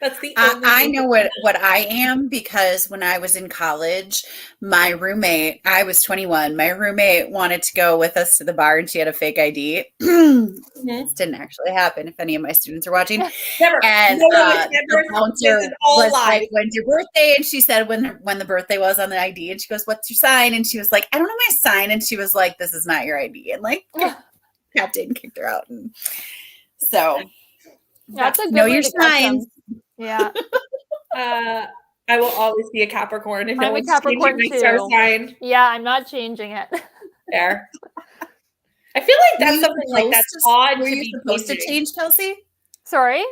That's the I, only I thing. know what I am, because when I was in college, my roommate, I was 21, my roommate wanted to go with us to the bar and she had a fake ID. This didn't actually happen, if any of my students are watching. Never. And No one has the ever. bouncer This is all was lies. like, "When's your birthday?" And she said when the birthday was on the ID, and she goes, "What's your sign?" And she was like, "I don't know my sign." And she was like, "This is not your ID," and like kept it and kicked her out. And so That's a good know way your to catch signs. them. Yeah. I will always be a Capricorn, and no I'm a one's Capricorn changing my star too. sign. Yeah, I'm not changing it. There. I feel like that's something like that's odd Were to you be supposed to changing. change, Kelsey? Sorry?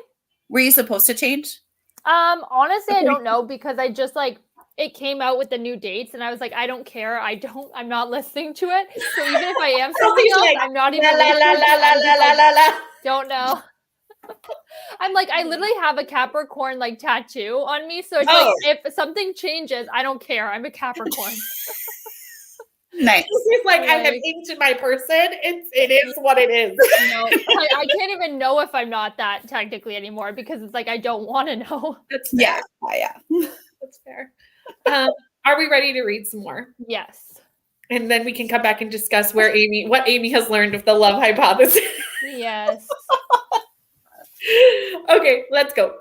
Were you supposed to change? Honestly, I don't know, because I just like it came out with the new dates and I was like, I don't care. I'm not listening to it. So even if I am something Kelsey's else, like, I'm not even la la la listening la to it. la I'm la just la like, la la. don't know. I'm like, I literally have a Capricorn like tattoo on me. So it's like if something changes, I don't care. I'm a Capricorn. Nice. He's like, I have inked my person. It is what it is. No, I can't even know if I'm not that technically anymore, because it's like I don't want to know. That's fair. Yeah. That's fair. Are we ready to read some more? Yes. And then we can come back and discuss what Amy has learned of the love hypothesis. Yes. Okay, let's go.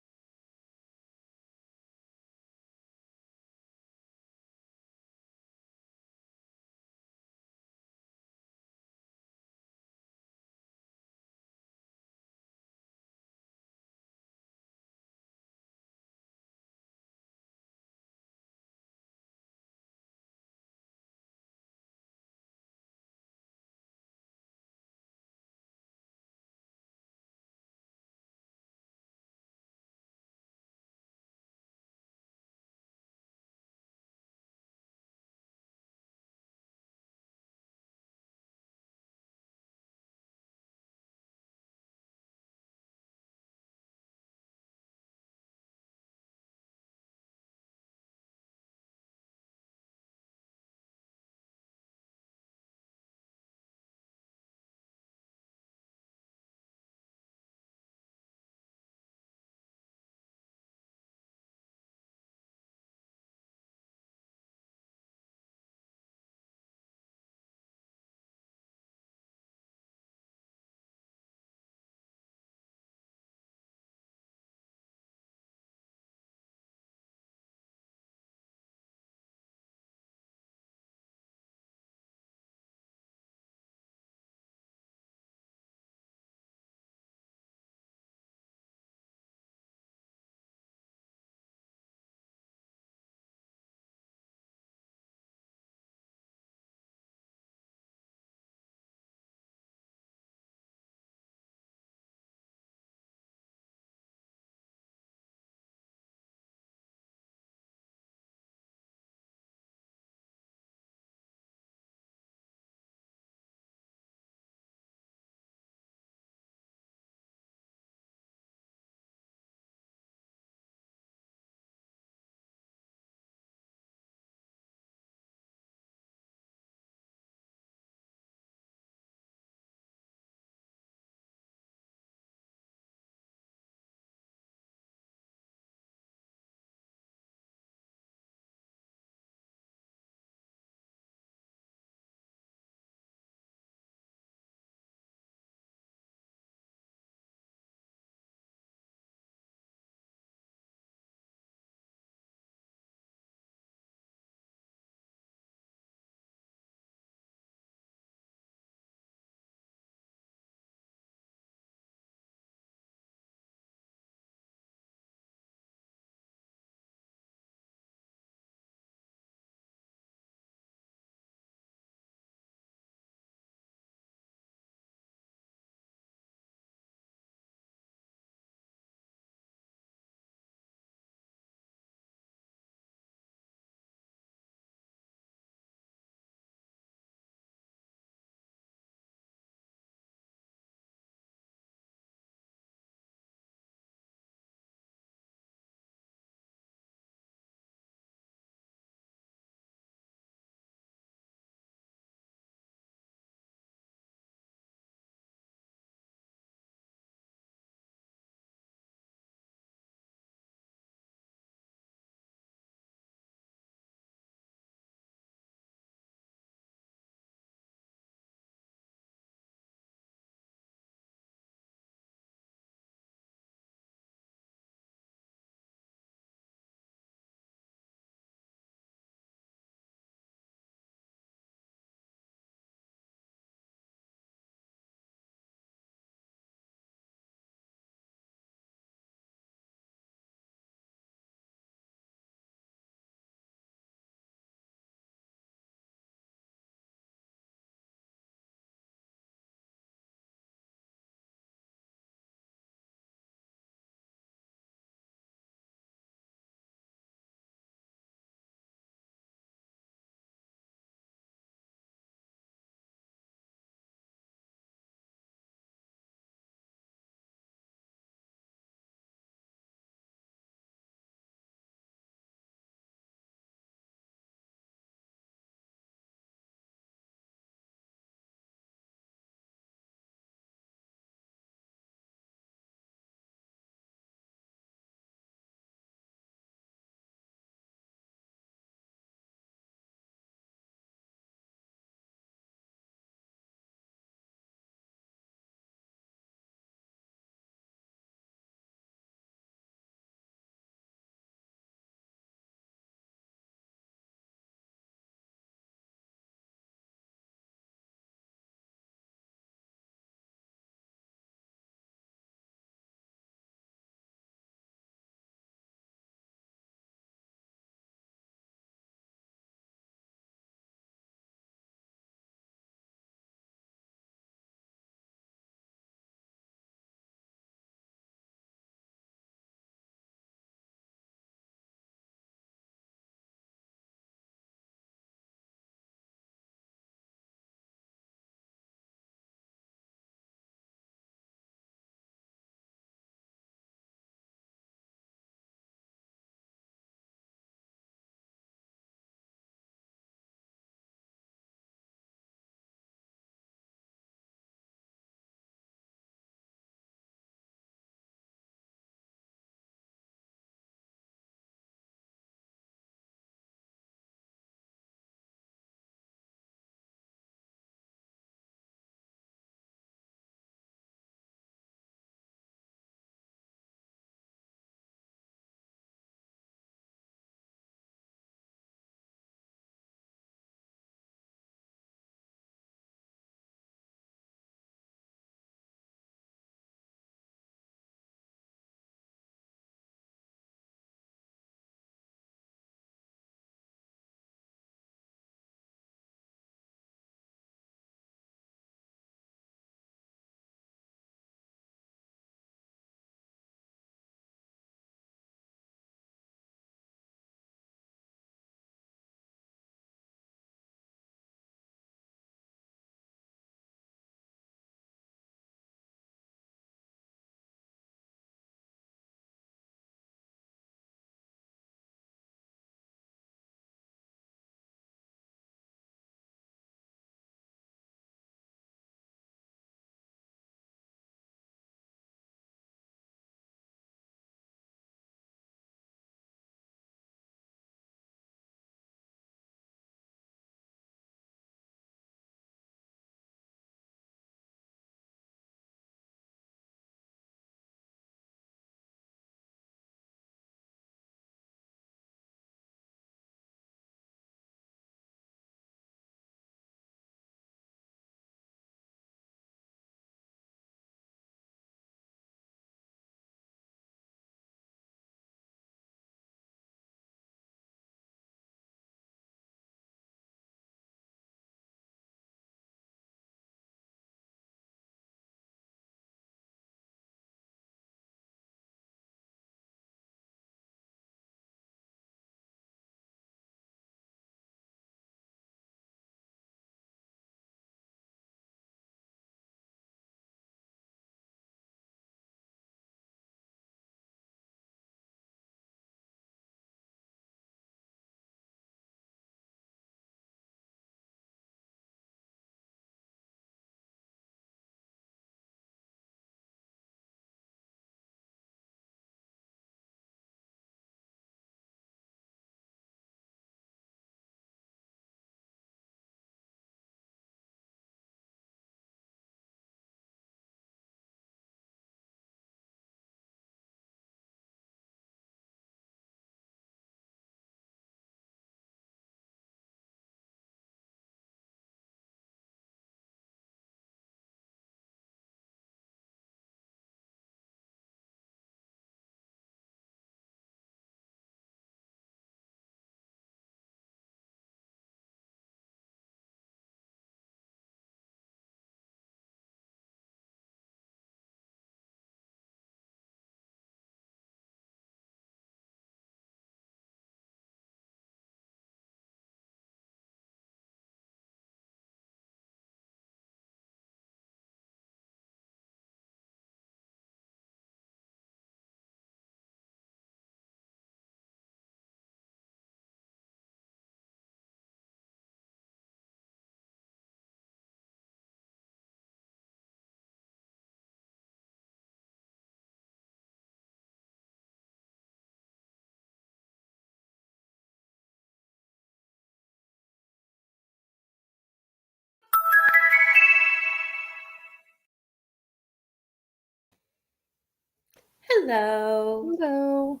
Hello. Hello.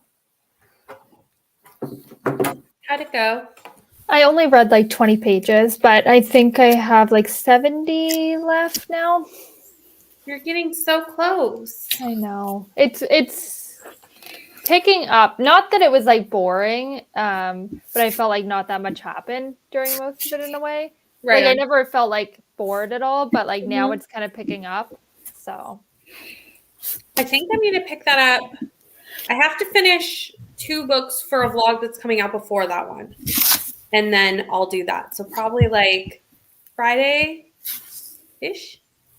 How'd it go? I only read like 20 pages, but I think I have like 70 left now. You're getting so close. I know. It's picking up. Not that it was like boring, but I felt like not that much happened during most of it in a way. Right. Like I never felt like bored at all, but like now it's kind of picking up. So I think I'm going to pick that up. I have to finish 2 books for a vlog that's coming out before that one. And then I'll do that. So probably like Friday-ish.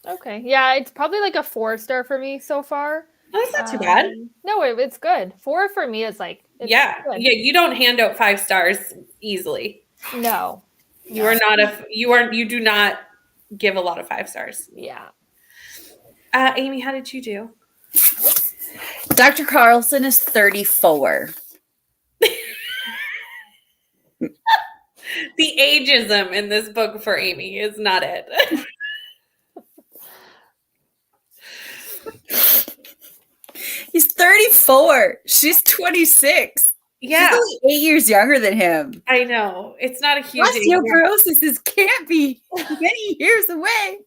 okay. Yeah, it's probably like a 4-star for me so far. Oh, that's not too bad. No, it's good. 4 for me is like it's Yeah. good. Yeah, you don't hand out 5 stars easily. No. You are not you do not give a lot of 5 stars. Yeah. Amy, how did you do? Dr. Carlson is 34. The ageism in this book for Amy is not it. He's 34. She's 26. Yeah. She's only 8 years younger than him. I know. It's not a huge Osteoporosis can't be many years away.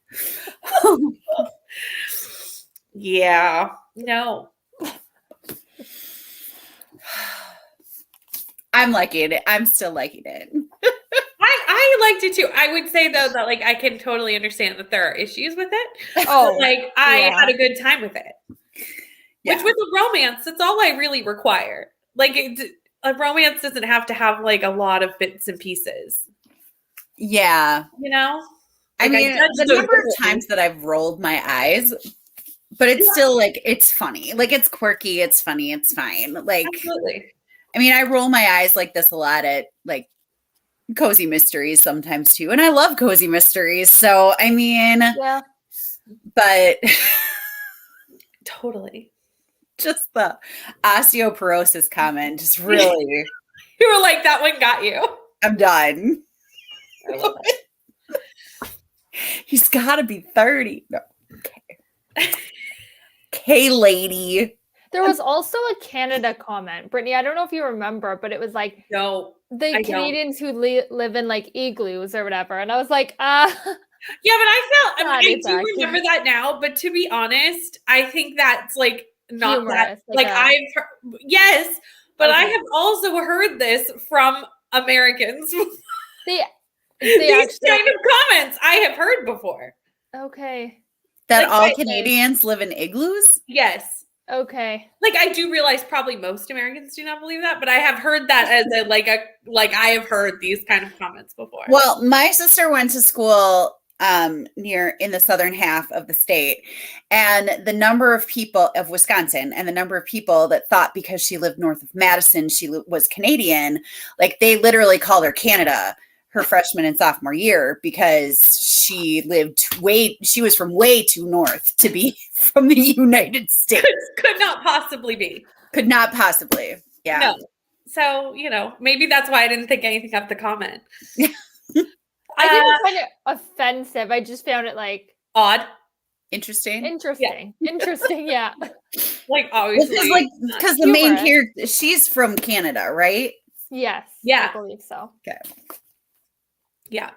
Yeah. No. I'm liking it. I'm still liking it. I liked it too. I would say though that like I can totally understand that there are issues with it. Oh, like I had a good time with it. Yeah. Which with a romance, that's all I really require. Like a romance doesn't have to have like a lot of bits and pieces. Yeah. You know? I Like, mean, the number of times that I've rolled my eyes, but it's still like, it's funny. Like, it's quirky. It's funny. It's fine. Like, absolutely. I mean, I roll my eyes like this a lot at like cozy mysteries sometimes too. And I love cozy mysteries. So, I mean, yeah. But totally. Just the osteoporosis comment just really. You were like, that one got you. I'm done. I love it. He's got to be 30. No. Okay. Okay, lady. There was also a Canada comment, Brittany. I don't know if you remember, but it was like no, the Canadians who live in like igloos or whatever, and I was like, Yeah, but I do remember that now. But to be honest, I think that's like not humorous, that. Like I've heard, yes, but okay. I have also heard this from Americans. These actually, kind of comments I have heard before. Okay. That like, all Canadians live in igloos? Yes. Okay. Like I do realize probably most Americans do not believe that, but I have heard that as I have heard these kind of comments before. Well, my sister went to school near in the southern half of the state, and the number of people of Wisconsin and the number of people that thought because she lived north of Madison she was Canadian, like they literally called her Canada her freshman and sophomore year because she was from way too north to be from the United States. Could not possibly be. Could not possibly. Yeah. No. So, maybe that's why I didn't think anything of the comment. I didn't find it offensive. I just found it like odd. Interesting. Yeah. Like obviously. Because the main character, she's from Canada, right? Yes. Yeah. I believe so. Okay. Yeah.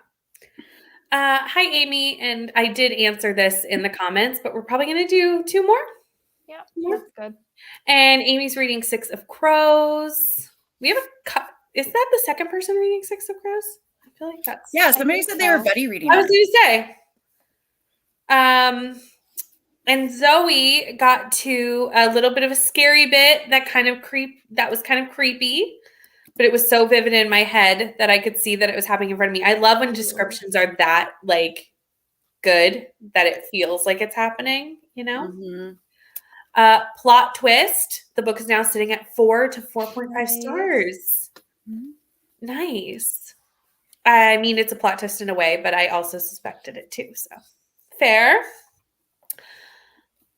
Hi, Amy. And I did answer this in the comments, but we're probably going to do 2 more. Yeah, that's good. And Amy's reading 6 of Crows. We have is that the second person reading 6 of Crows? I feel like that's. Yeah, somebody said they were buddy reading. I was going to say. And Zoe got to a little bit of a scary bit that was kind of creepy. But it was so vivid in my head that I could see that it was happening in front of me. I love when descriptions are that like good that it feels like it's happening, Mm-hmm. Plot twist. The book is now sitting at 4 to 4.5 stars. Mm-hmm. Nice. I mean, it's a plot twist in a way, but I also suspected it too. So fair.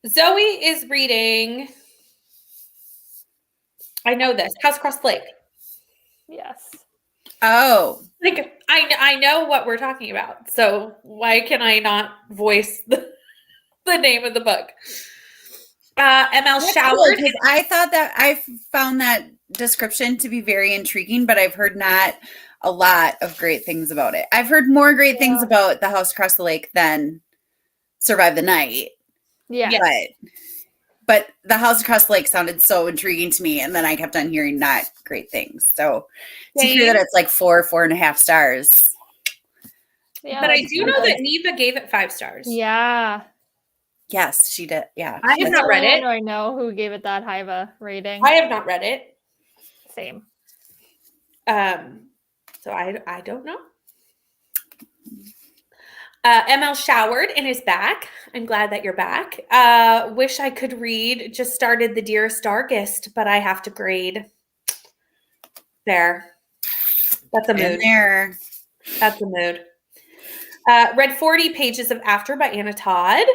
Zoe is reading. I know this. House Across the Lake. Yes. Oh. Like I know what we're talking about. So why can I not voice the name of the book? ML That's showered. cool, 'cause I thought that I found that description to be very intriguing, but I've heard not a lot of great things about it. I've heard more great things about The House Across the Lake than Survive the Night. Yeah. But The House Across the Lake sounded so intriguing to me, and then I kept on hearing not great things. So to hear that it's like 4.5 stars. Yeah, but I do know that Neva gave it 5 stars. Yeah. Yes, she did. Yeah. I have not read it. I know who gave it that high of a rating. I have not read it. Same. So I don't know. ML showered and is back. I'm glad that you're back. Wish I could read. Just started The Dearest Darkest, but I have to grade. There. That's a mood. There. That's a mood. Read 40 pages of After by Anna Todd.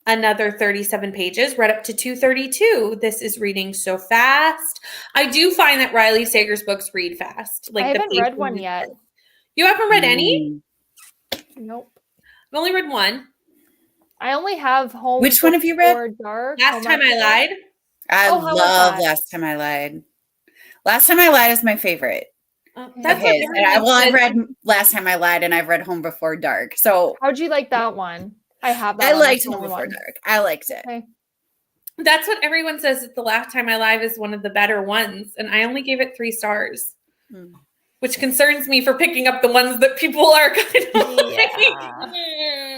Another 37 pages. Read up to 232. This is reading so fast. I do find that Riley Sager's books read fast. Like I haven't read one yet. You haven't read any? Nope. I've only read one. I only have Home. Which one have you read? Dark. Last Time I Lied. I love Last Time I Lied. Last Time I Lied is my favorite. That's what I've read Last Time I Lied, and I've read Home Before Dark. So how'd you like that one? I have that. I liked Home Before Dark. I liked it. Okay. That's what everyone says that The Last Time I Lied is one of the better ones, and I only gave it 3 stars, which concerns me for picking up the ones that people are kind of like.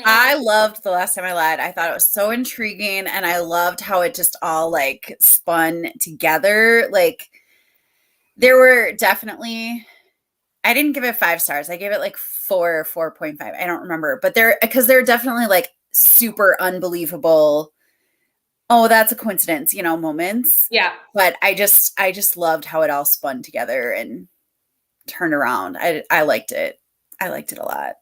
I loved The Last Time I Lied. I thought it was so intriguing, and I loved how it just all like spun together. Like there were definitely, I didn't give it 5 stars. I gave it like 4 or 4.5. I don't remember, but there are definitely like super unbelievable, oh, that's a coincidence, moments. Yeah. But I just loved how it all spun together and turned around. I liked it. I liked it a lot.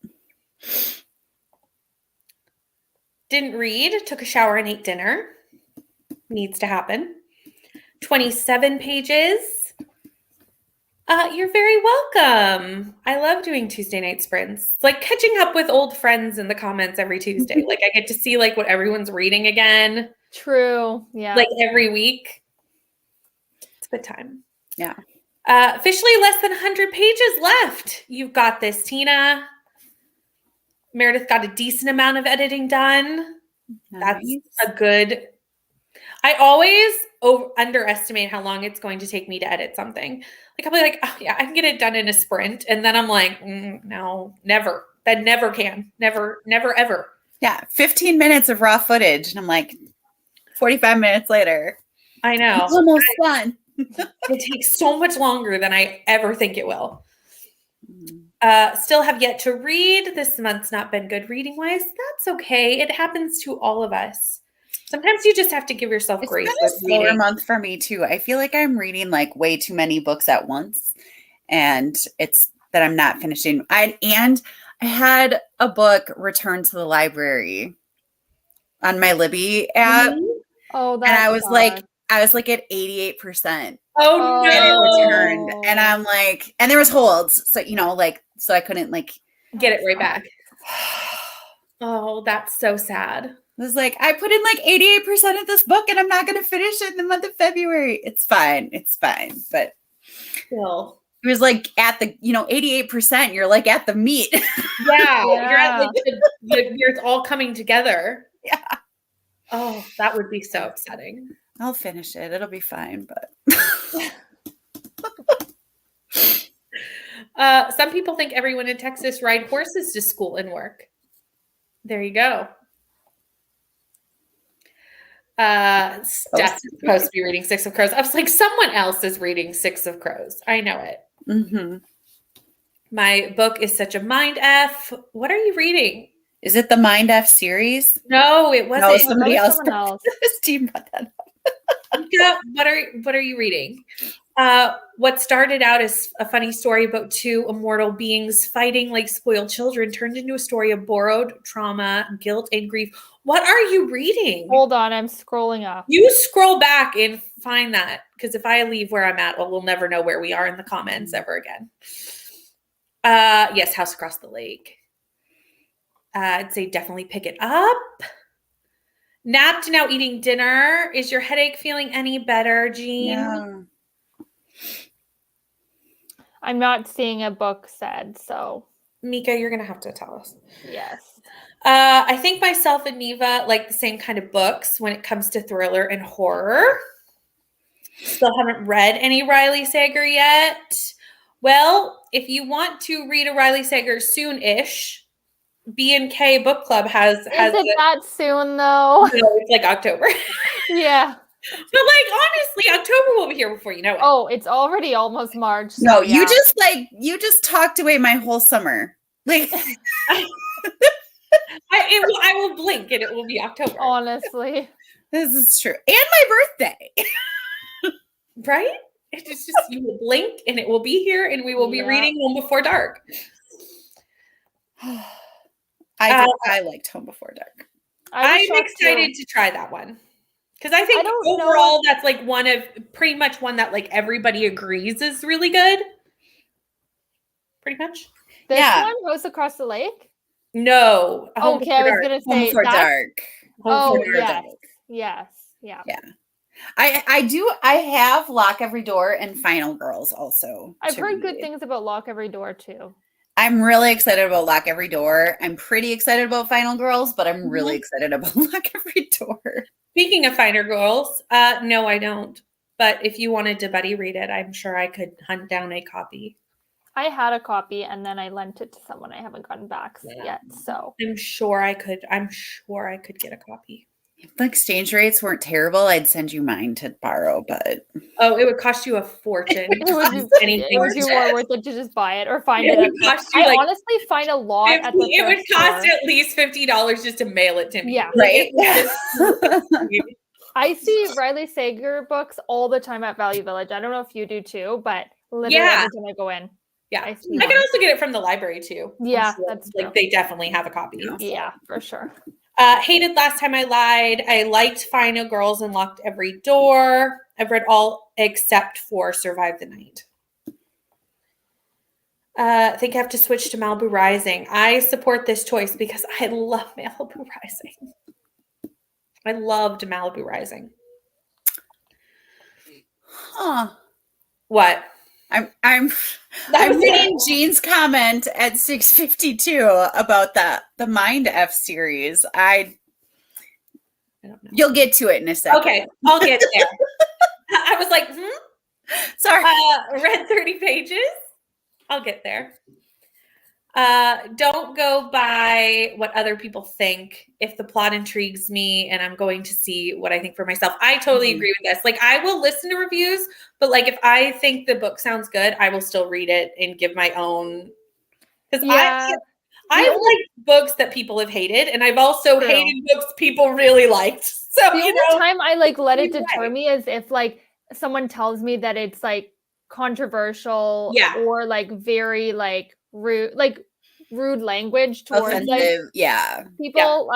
Didn't read, took a shower and ate dinner. Needs to happen. 27 pages. You're very welcome. I love doing Tuesday night sprints. It's like catching up with old friends in the comments every Tuesday. Like I get to see like what everyone's reading again. True. Yeah. Like every week. It's a good time. Yeah. Officially less than 100 pages left. You've got this, Tina. Meredith got a decent amount of editing done. Nice. That's a good. I always underestimate how long it's going to take me to edit something. Like I'll be like, oh yeah, I can get it done in a sprint, and then I'm like, no, never. That never can, never, ever. Yeah, 15 minutes of raw footage, and I'm like, 45 minutes later, I know, it's almost done. It takes so much longer than I ever think it will. Still have yet to read. This month's not been good reading wise. That's okay. It happens to all of us. Sometimes you just have to give yourself grace. It's been a slower month for me too. I feel like I'm reading like way too many books at once, and it's that I'm not finishing. I had a book returned to the library on my Libby app. Oh, and I was like at 88%. Oh no! And it returned, and I'm like, and there was holds, so so I couldn't get it right back. Oh, that's so sad. I was like, I put in like 88% of this book, and I'm not going to finish it in the month of February. It's fine, but still, it was like at the 88%. You're like at the meat. Yeah. You're at like it's all coming together. Yeah. Oh, that would be so upsetting. I'll finish it. It'll be fine, but. Some people think everyone in Texas ride horses to school and work. There you go. Steph is supposed to be reading Six of Crows. I was like, someone else is reading Six of Crows. I know it. Mm-hmm. My book is such a mind F. What are you reading? Is it the Mind F series? No, it wasn't. No, somebody else. Steve brought that up. What are you reading? What started out as a funny story about 2 immortal beings fighting like spoiled children turned into a story of borrowed trauma, guilt, and grief. What are you reading? Hold on, I'm scrolling up. You scroll back and find that, because if I leave where I'm at, well, we'll never know where we are in the comments ever again. Yes, House Across the Lake. I'd say definitely pick it up. Napped, now eating dinner. Is your headache feeling any better, Jean? Yeah. I'm not seeing a book said, so. Mika, you're going to have to tell us. Yes. I think myself and Neva like the same kind of books when it comes to thriller and horror. Still haven't read any Riley Sager yet. Well, if you want to read a Riley Sager soon-ish, B&K Book Club has Is it that soon though? No, it's like October. Yeah. But like honestly, October will be here before you know it. Oh, it's already almost March. So No, yeah. you just talked away my whole summer. Like I will blink and it will be October. Honestly. this is true. And my birthday. Right? It's just you will blink and it will be here and we will be reading Home Before Dark. I liked Home Before Dark. I'm excited to try that one. Because I think overall that's like pretty much one that like everybody agrees is really good. Pretty much. This one, Rose Across the Lake? No. Okay, I was gonna say Home Before Dark. Oh, yes. Yeah. I have Lock Every Door and Final Girls also. I've heard good things about Lock Every Door too. I'm really excited about Lock Every Door. I'm pretty excited about Final Girls, but I'm really excited about Lock Every Door. Speaking of Final Girls, no, I don't. But if you wanted to buddy read it, I'm sure I could hunt down a copy. I had a copy and then I lent it to someone I haven't gotten back yet. So I'm sure I could get a copy. If the exchange rates weren't terrible, I'd send you mine to borrow, but it would cost you a fortune. It would be more worth it to just buy it or find it. Honestly find a lot at the it would cost at least $50 just to mail it to me. Yeah. Right. I see Riley Sager books all the time at Value Village. I don't know if you do too, but literally every time I go in. Yeah. I can also get it from the library too. Yeah, that's true. Like they definitely have a copy. Yeah, for sure. Hated Last Time I Lied. I liked Final Girls and Locked Every Door. I've read all except for Survive the Night. I think I have to switch to Malibu Rising. I support this choice because I love Malibu Rising. I loved Malibu Rising. Huh. What? I'm reading Jean's comment at 6:52 about the Mind F series. I don't know. You'll get to it in a second. Okay, I'll get there. I was like, Sorry. Read 30 pages. I'll get there. Don't go by what other people think. If the plot intrigues me and I'm going to see what I think for myself, I totally agree with this. Like I will listen to reviews, but like if I think the book sounds good, I will still read it and give my own. Because I've liked books that people have hated, and I've also hated books people really liked. So the only time I like let it deter me is if like someone tells me that it's like controversial or like very like rude language towards like people.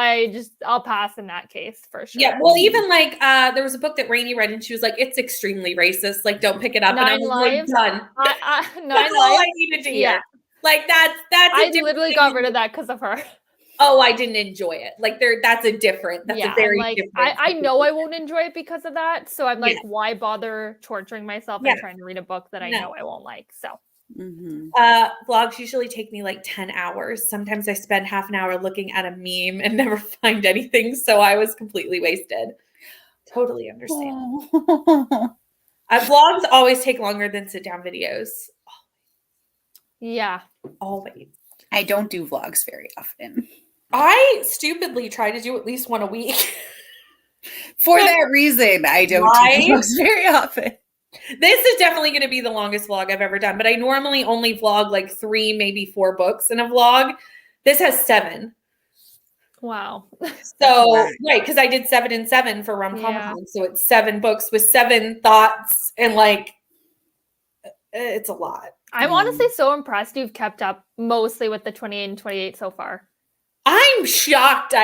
I'll pass in that case for sure. Yeah, well, even like there was a book that Rainey read and she was like, it's extremely racist, like don't pick it up. 9 Lives. Like, done. 9 That's all I needed to hear. Like that's I literally got rid of that because of her. Oh, I didn't enjoy it. Like that's a different very like, different. I know I won't enjoy it because of that. So I'm like, why bother torturing myself and trying to read a book that I know I won't like? So vlogs usually take me like 10 hours. Sometimes I spend half an hour looking at a meme and never find anything. So I was completely wasted. Totally understand. Vlogs always take longer than sit down videos. Yeah. Always. I don't do vlogs very often. I stupidly try to do at least one a week. For that reason, I don't do vlogs very often. This is definitely going to be the longest vlog I've ever done, but I normally only vlog like 3, maybe 4 books in a vlog. This has 7. Wow. So, right, because I did 7 and 7 for Rom-Com. So it's 7 books with 7 thoughts and like, it's a lot. I'm honestly so impressed you've kept up mostly with the 28 and 28 so far. I'm shocked.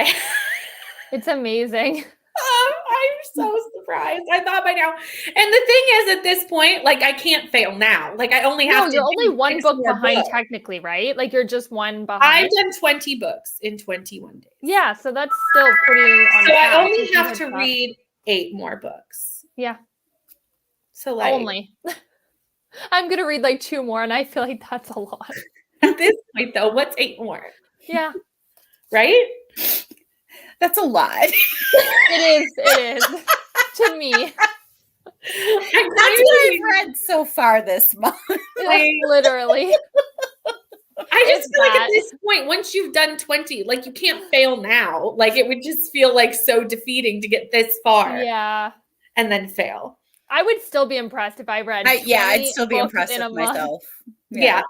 It's amazing. I'm so surprised. I thought by now. And the thing is, at this point, like I can't fail now. Like I only have to. You're only one 6 book more behind books. technically, right? Like you're just one behind. I've done 20 books in 21 days. Yeah, so that's still pretty on So I track only if you have had to thought- read 8 more books. Yeah. So like Only. I'm gonna read like 2 more, and I feel like that's a lot. at this point though, what's 8 more? Yeah, Right? That's a lot. it is. To me, That's what I've read so far this month. literally. I just It's feel like at that. this point, once you've done 20, like you can't fail now. Like it would just feel like so defeating to get this far Yeah. and then fail. I would still be impressed if I read. I'd 20 still be books impressed in a with month. myself. Yeah.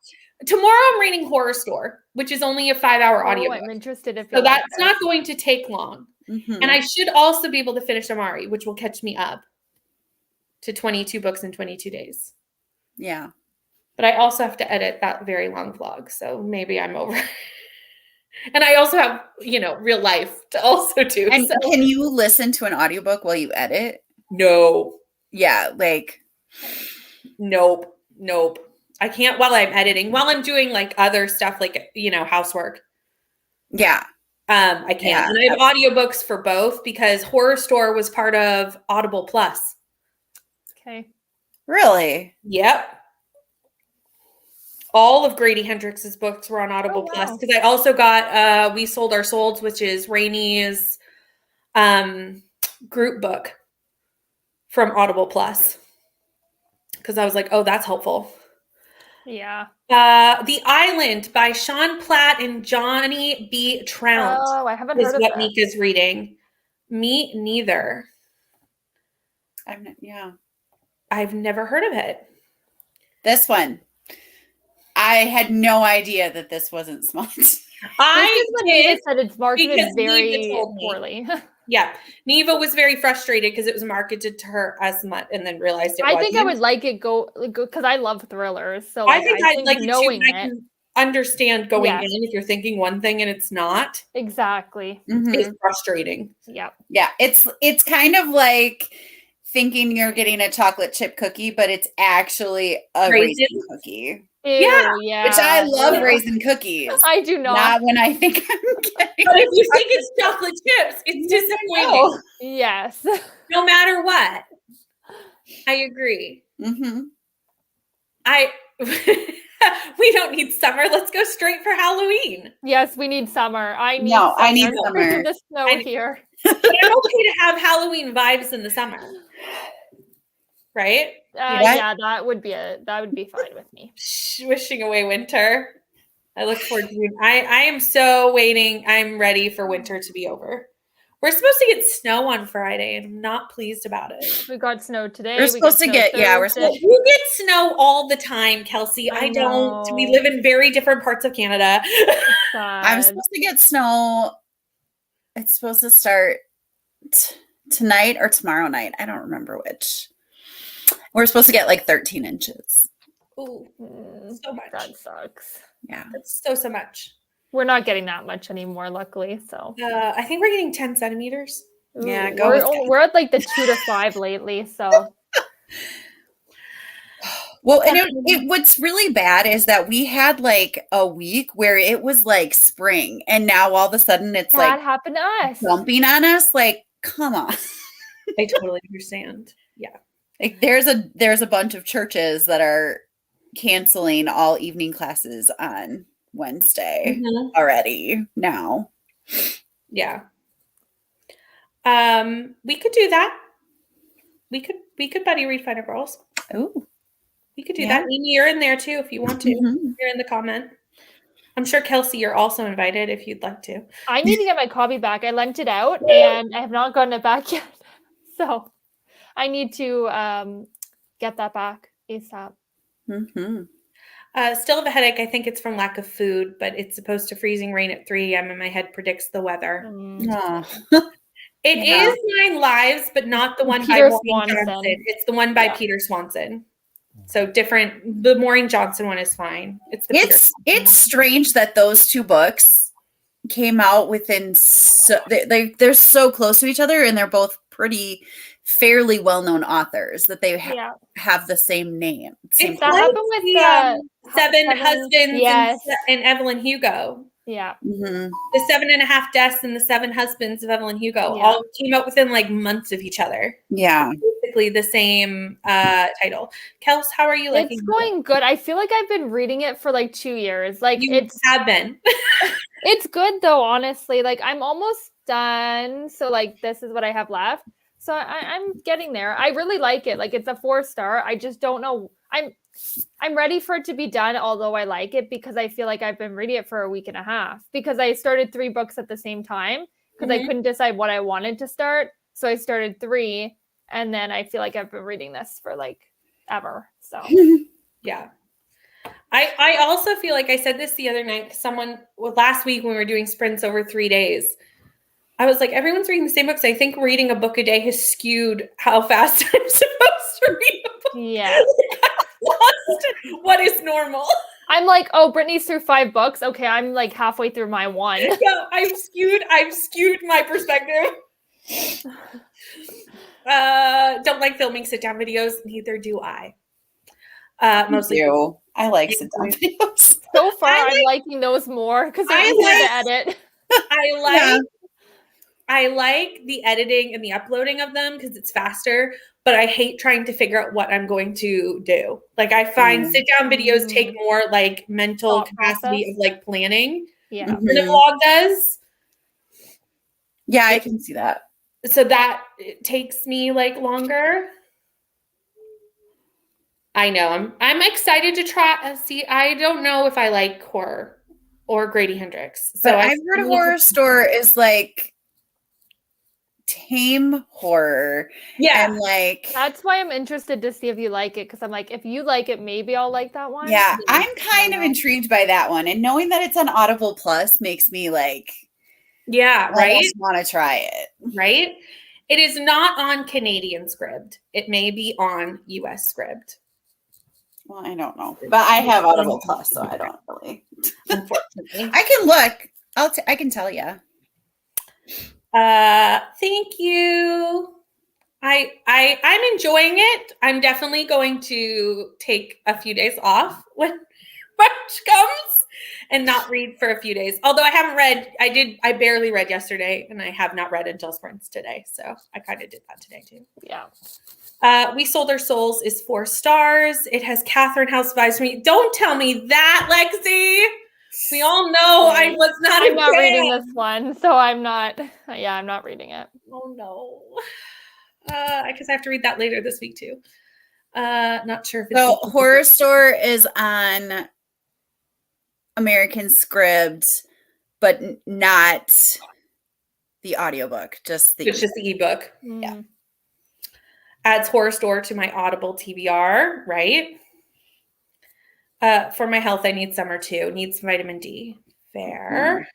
Tomorrow I'm reading Horror Store, which is only a 5-hour Oh, audio. I'm interested if So you like that's that. not going to take long. Mhm. And I should also be able to finish Amari, which will catch me up to 22 books in 22 days. Yeah. But I also have to edit that very long vlog. So maybe I'm over. And I also have, real life to also do. And So can you listen to an audiobook while you edit? no, Yeah, like nope. I can't while I'm editing, while I'm doing like other stuff, like, housework. yeah. I can't. Yeah. And I have audiobooks for both because Horror Store was part of Audible Plus. Okay. Really? Yep. All of Grady Hendrix's books were on Audible Oh, Plus wow. because I also got We Sold Our Souls, which is Rainey's group book from Audible Plus. Because I was like, oh, that's helpful. Yeah. The Island by Sean Platt and Johnny B. Trout Oh, I haven't is heard of what that. Mika's reading. Me neither. Yeah. I've never heard of it. This one. I had no idea that this wasn't smart. This is when Neva said it's marketed because Neva very told me. poorly. Yeah. Neva was very frustrated because it was marketed to her as much and then realized it I wasn't. think I would like it go because I love thrillers. So I think I'd like it knowing too. I can understand going Yes. in if you're thinking one thing and it's not. Exactly. Mhm. It's frustrating. Yep. Yeah, it's kind of like thinking you're getting a chocolate chip cookie, but it's actually a raisin Raisins? cookie. Ew, Yeah. yeah. Which I love Yeah. raisin cookies. I do not. Not when I think I'm getting. But if you think it's chocolate chips, it's disappointing. No. Yes. No matter what. I agree. Mm-hmm. We don't need summer. Let's go straight for Halloween. Yes, we need summer. I need No, I need summer. summer. The snow I need- here. But I'm okay to have Halloween vibes in the summer. Right? What? Yeah, that would be fine with me. Wishing away winter. I look forward to I am so waiting. I'm ready for winter to be over. We're supposed to get snow on Friday, and I'm not pleased about it. We got snow today. We're we supposed to snow get- yeah, we're Thursday. supposed- You get snow all the time, Kelsey. I I don't. We know. live in very different parts of Canada. I'm Sad. supposed to get snow. It's supposed to start tonight or tomorrow night. I don't remember which. We're supposed to get like 13 inches. Ooh, Mm, so much. that sucks. Yeah. That's so much. We're not getting that much anymore, luckily. So I think we're getting 10 centimeters. Yeah, Ooh, go with that. we're at like the 2 to 5 lately. So Well, and what's really bad is that we had like a week where it was like spring, and now all of a sudden it's that like happened to us. dumping on us. Like, come on! I totally understand. Yeah. Like, there's a bunch of churches that are canceling all evening classes on Wednesday already now. Yeah. We could do that. We could buddy read Finder Girls. Oh, We could do Yeah. that. Amy, you're in there too if you want to. You're in the comment. I'm sure Kelsey, you're also invited if you'd like to. I need to get my copy back. I lent it out and I have not gotten it back yet. So I need to get that back ASAP. Still have a headache. I think it's from lack of food, but it's supposed to freezing rain at 3 a.m. and my head predicts the weather. It Yeah. is 9 Lives, but not the one Peter by Maureen Swanson. Johnson. It's the one by Yeah. Peter Swanson. So different. The Maureen Johnson one is fine. It's the Peter Swanson It's one. strange that those two books came out within they're so close to each other, and they're both pretty fairly well-known authors that they have the same name. It's that happened with the Seven Husbands yes. and Evelyn Hugo. Yeah. Mm-hmm. The 7.5 Deaths and the 7 Husbands of Evelyn Hugo all came out within like months of each other. Yeah. Basically the same title. Kels, how are you liking it? It's going good. I feel like I've been reading it for like 2 years. Like you have been. It's good though, honestly. Like I'm almost done. So like this is what I have left. So I'm getting there. I really like it. Like it's a 4-star. I just don't know. I'm ready for it to be done, although I like it because I feel like I've been reading it for a week and a half because I started 3 books at the same time because I couldn't decide what I wanted to start. So I started 3 and then I feel like I've been reading this for like ever. So yeah. I also feel like I said this the other night. Last week when we were doing sprints over 3 days, I was like, everyone's reading the same books. I think reading a book a day has skewed how fast I'm supposed to read a book. Yeah. Lost what is normal. I'm like, oh, Brittany's through 5 books. Okay, I'm like halfway through my 1. Yeah, I've skewed my perspective. Don't like filming sit-down videos. Neither do I. Mostly do. I like sit-down videos. So far, I'm liking those more because they're easier to edit. I like the editing and the uploading of them because it's faster, but I hate trying to figure out what I'm going to do. Like I find sit-down videos take more like mental capacity of like planning than a vlog does. Yeah, I can see that. So that it takes me like longer. I know. I'm excited to try. See, I don't know if I like horror or Grady Hendrix. So but I've heard Horrorstore is like tame horror. Yeah. And like that's why I'm interested to see if you like it because I'm like, if you like it, maybe I'll like that one. Yeah, I'm kind of intrigued by that one. And knowing that it's on Audible Plus makes me like right? Want to try it. Right? It is not on Canadian Scribd. It may be on US Scribd. Well, I don't know. But I have Audible Plus, so I don't really. Unfortunately. I can look. I can tell you. Thank you. I'm enjoying it. I'm definitely going to take a few days off when March comes and not read for a few days. Although I haven't read, I barely read yesterday and I have not read until sprints today. So I kind of did that today too. Yeah. We Sold Our Souls is 4 stars. It has Catherine House vibes for me. Don't tell me that, Lexi. We all know I was not. I'm not reading this one, so I'm not. Yeah, I'm not reading it. Oh no. Because I have to read that later this week too. Not sure if it's so Horrorstore is on American Scribd, but not the audiobook, just the ebook. Yeah. Adds Horrorstore to my Audible TBR, right? For my health, I need summer too. Need some vitamin D. Fair.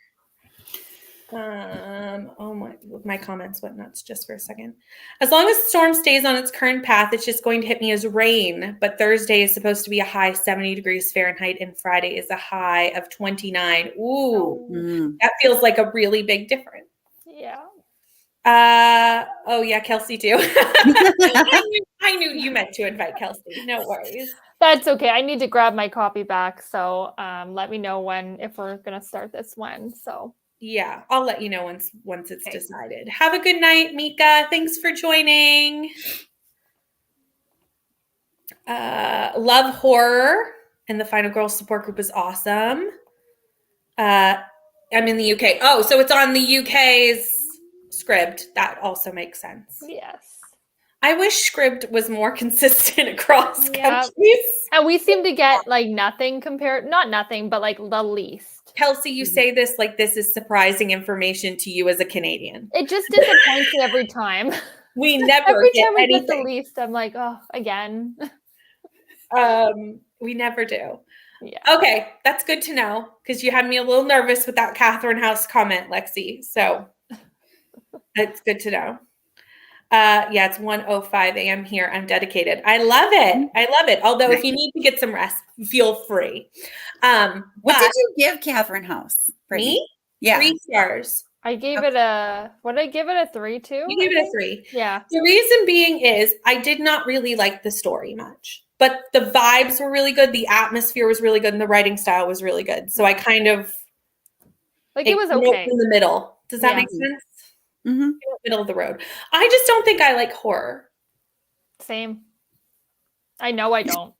Oh my comments went nuts just for a second. As long as the storm stays on its current path, it's just going to hit me as rain. But Thursday is supposed to be a high 70 degrees Fahrenheit, and Friday is a high of 29. Ooh, that feels like a really big difference. Yeah. Oh yeah, Kelsey too. I knew you meant to invite Kelsey. No worries. That's okay. I need to grab my copy back. So let me know if we're gonna start this one. So yeah, I'll let you know once it's decided. Have a good night, Mika. Thanks for joining. Love horror, and the Final Girls support group is awesome. I'm in the UK. Oh, so it's on the UK's Scribd. That also makes sense. Yes. I wish Scribd was more consistent across countries. And we seem to get like nothing compared, not nothing, but like the least. Kelsey, you say this like this is surprising information to you as a Canadian. It just disappoints me every time. We never every get time we anything. get the least, I'm like, oh, again. We never do. Yeah. Okay, that's good to know because you had me a little nervous with that Catherine House comment, Lexi. So it's good to know. Yeah, it's 1:05 a.m. here. I'm dedicated. I love it. Although if you need to get some rest, feel free. What did you give Catherine House? Me? Yeah. 3 stars. I gave it a, what did I give it, a 3 too? You gave it a 3. Yeah. The reason being is I did not really like the story much, but the vibes were really good. The atmosphere was really good and the writing style was really good. So I kind of like it was okay in the middle. Does that make sense? Mm-hmm. Middle of the road. I just don't think I like horror. Same. I know I don't.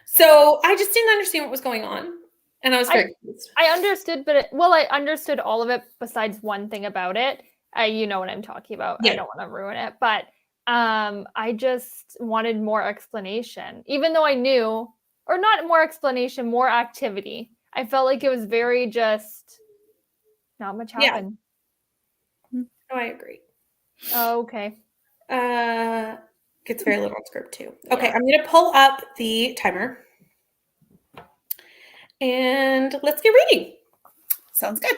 So I just didn't understand what was going on. And I was very confused. I understood, but I understood all of it besides one thing about it. You know what I'm talking about. Yeah. I don't want to ruin it, but I just wanted more explanation, even though I knew, or not more explanation, more activity. I felt like it was very just not much happened. Yeah. Oh, I agree. Oh, okay. Gets very little on script too. Okay, yeah. I'm going to pull up the timer. And let's get reading. Sounds good.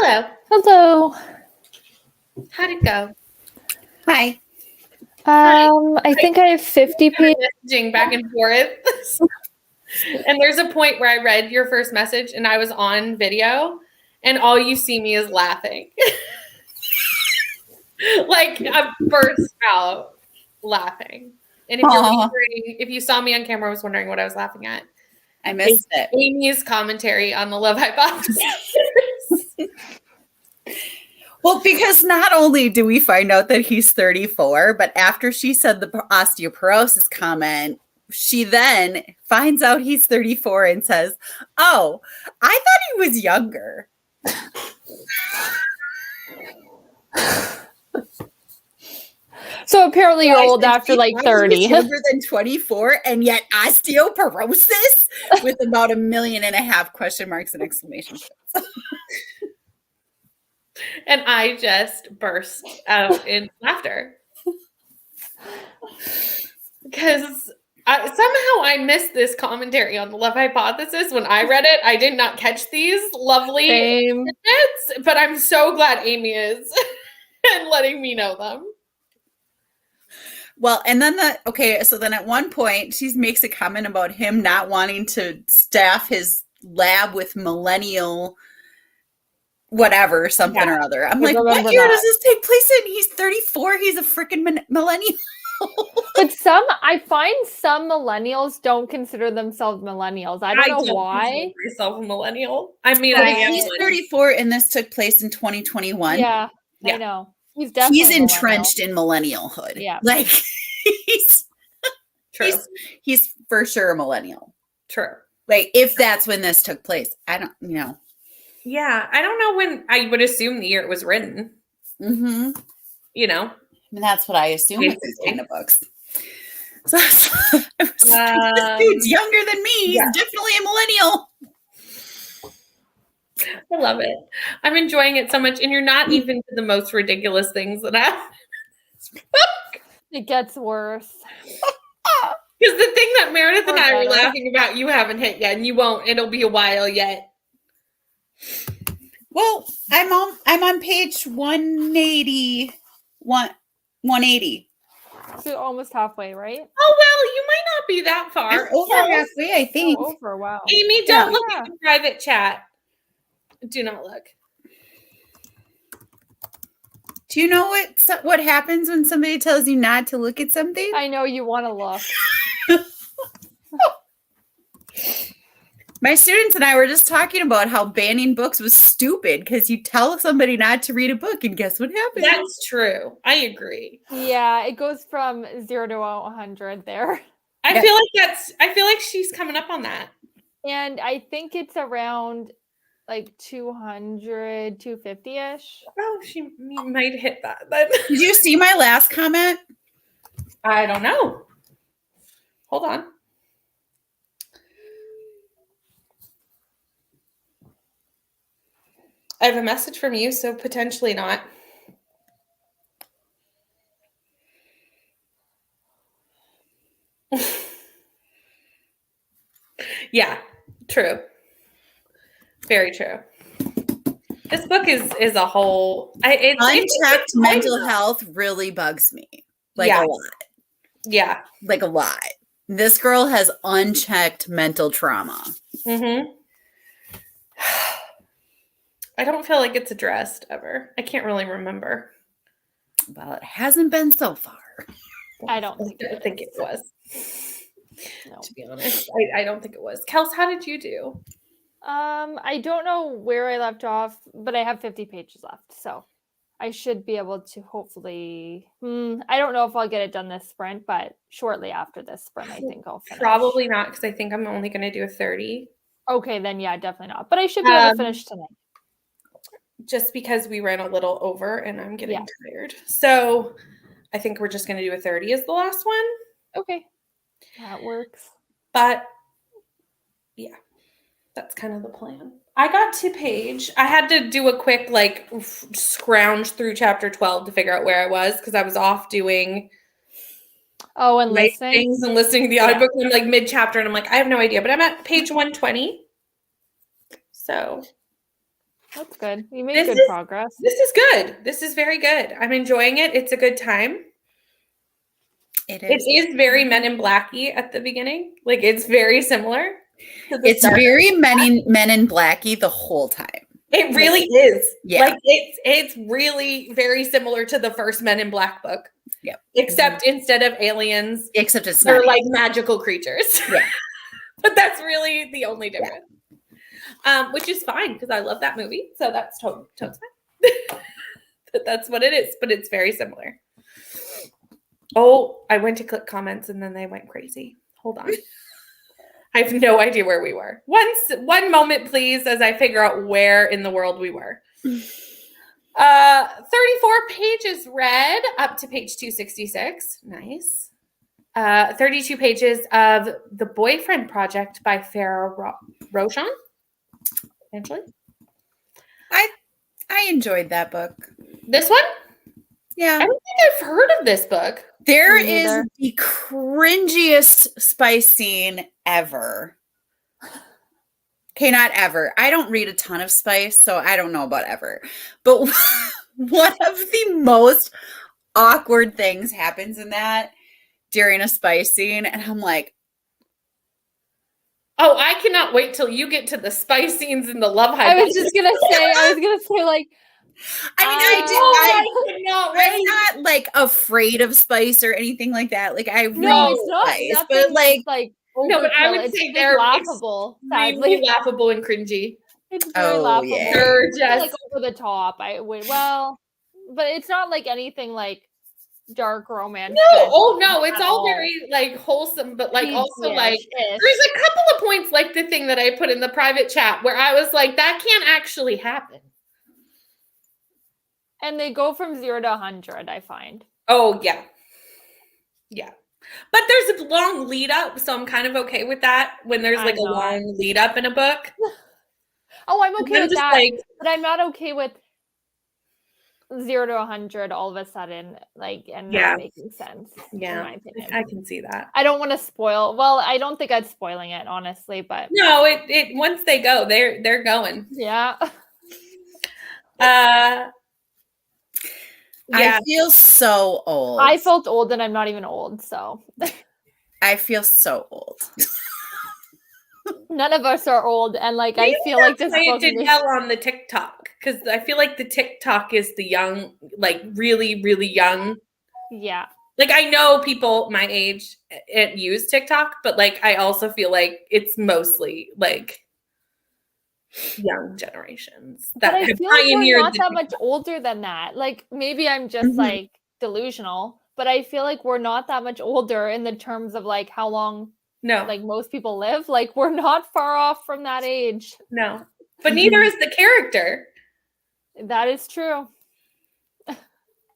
Hello. Hello. How'd it go? Hi. I think I have 50 pages. Messaging back and forth. And there's a point where I read your first message and I was on video and all you see me is laughing. Like I burst out laughing. And if you saw me on camera, I was wondering what I was laughing at. I missed it. Amy's commentary on the Love Hypothesis. Well, because not only do we find out that he's 34, but after she said the osteoporosis comment, she then finds out he's 34 and says, "Oh, I thought he was younger." So apparently you're old after like 30. Younger than 24 and yet osteoporosis with about 1.5 million question marks and exclamation points. And I just burst out in laughter. Because somehow I missed this commentary on the Love Hypothesis. When I read it, I did not catch these lovely tidbits, but I'm so glad Amy is and letting me know them. Well, and then so then at one point she makes a comment about him not wanting to staff his lab with millennial whatever, something or other. I'm like, what year does this take place in? He's 34. He's a freaking millennial. But I find some millennials don't consider themselves millennials. I don't know why. Myself a millennial. I mean, he's 34 and this took place in 2021. Yeah. I know. He's definitely entrenched in millennialhood. Yeah. Like True. He's for sure a millennial. True. Like if that's when this took place. I don't, Yeah. I don't know when. I would assume the year it was written. Mm-hmm. And that's what I assume with these kind of books. So this dude's younger than me. He's definitely a millennial. I love it. I'm enjoying it so much. And you're not even to the most ridiculous things that I It gets worse. Because the thing that Meredith and I were laughing about, you haven't hit yet, and you won't. It'll be a while yet. Well, I'm on page 180. 180. So almost halfway, right? Oh well, you might not be that far. I'm over halfway, I think. Over, wow. Amy, don't look at the private chat. Do not look. Do you know what happens when somebody tells you not to look at something? I know you want to look. My students and I were just talking about how banning books was stupid because you tell somebody not to read a book and guess what happens? That's true. I agree. Yeah, it goes from 0 to 100 there. I feel like she's coming up on that. And I think it's around like 200, 250-ish. Oh, she might hit that. But did you see my last comment? I don't know. Hold on. I have a message from you, so potentially not. Yeah, true. Very true. This book is a whole. Unchecked mental health really bugs me. A lot. Yeah. Like a lot. This girl has unchecked mental trauma. Mm-hmm. I don't feel like it's addressed ever. I can't really remember. Well, it hasn't been so far. I don't think it was. No. To be honest, I don't think it was. Kels, how did you do? I don't know where I left off, but I have 50 pages left, so I should be able to hopefully. I don't know if I'll get it done this sprint, but shortly after this sprint, I think I'll finish. Probably not, because I think I'm only going to do a 30. Okay, then yeah, definitely not. But I should be able to finish tonight. Just because we ran a little over and I'm getting tired. So I think we're just going to do a 30 as the last one. Okay. That works. But yeah, that's kind of the plan. I got to page. I had to do a quick scrounge through chapter 12 to figure out where I was because I was off doing and listening things and listening to the audiobook. And I'm mid chapter and I'm I have no idea, but I'm at page 120. So That's good. You made good progress. This is good. This is very good. I'm enjoying it. It's a good time. It is very Men in Blacky at the beginning. Like, it's very similar. It's very Men in Blacky the whole time. It really is. Yeah. Like, it's really very similar to the first Men in Black book. Yeah. Except instead of aliens, they're like magical creatures. Yeah. But that's really the only difference. Yeah. Which is fine because I love that movie. So that's totally fine. That's what it is. But it's very similar. Oh, I went to click comments and then they went crazy. Hold on. I have no idea where we were. One moment, please, as I figure out where in the world we were. 34 pages read up to page 266. Nice. 32 pages of The Boyfriend Project by Farah Roshan. Angela? I enjoyed that book. This one? Yeah. I don't think I've heard of this book. There is the cringiest spice scene ever. Okay, not ever. I don't read a ton of spice, so I don't know about ever. But one of the most awkward things happens in that during a spice scene, and I'm like, oh, I cannot wait till you get to the spice scenes in the Love Hive. I was gonna say like, I'm not like afraid of spice or anything like that. Like I read spice, but like no, but I would say they're laughable. Really laughable and cringy. It's very laughable. Yeah. They're just like over the top. But it's not like anything like dark romance. No, it's all very like wholesome, but like also like there's a couple of points like the thing that I put in the private chat where I was like, that can't actually happen. And they go from 0 to 100, I find. Oh, yeah. Yeah. But there's a long lead up, so I'm kind of okay with that when there's like a long lead up in a book. Oh, I'm okay with that. But I'm not okay with 0 to 100 all of a sudden, like, and not making sense. Yeah. In my opinion. I can see that. I don't want to spoil. Well, I don't think I'd spoiling it, honestly, but no, it once they go, they're going. Yeah. I feel so old. I felt old and I'm not even old, so. I feel so old. None of us are old, and like I feel like this book did well on the TikTok because I feel like the TikTok is the young, like really, really young. Yeah. Like I know people my age use TikTok, but like I also feel like it's mostly like young generations that I feel like we're not that much older than that. Like maybe I'm just like delusional, but I feel like we're not that much older in the terms of like how long like most people live. Like we're not far off from that age. No, but neither is the character. That is true.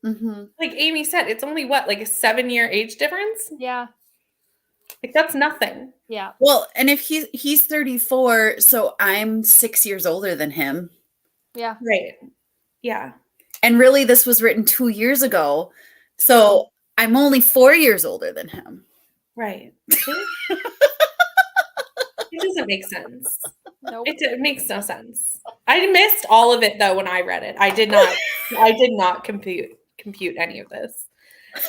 Like Amy said, it's only like a 7-year age difference. Yeah. Like that's nothing. Yeah. Well, and if he's 34, so I'm 6 years older than him. Yeah. Right. Yeah. And really this was written 2 years ago. So I'm only 4 years older than him. Right. It doesn't make sense. Nope. It makes no sense. I missed all of it though when I read it. I did not compute any of this.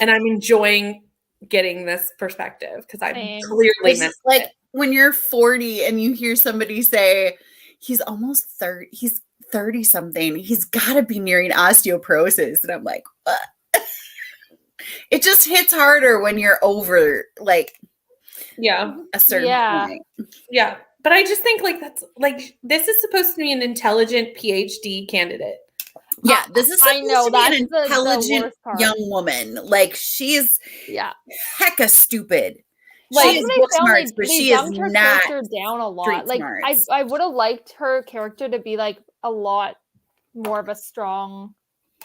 And I'm enjoying getting this perspective because I clearly missed like it. When you're 40 and you hear somebody say he's almost 30, he's 30 something, he's got to be nearing osteoporosis, and I'm like, what? It just hits harder when you're over like a certain point. Yeah, but I just think like that's like this is supposed to be an intelligent PhD candidate. Yeah, this is supposed to be an intelligent young woman. Like she's hecka stupid. Like, she is book smart, but she is her not character down a lot. Like I would have liked her character to be like a lot more of a strong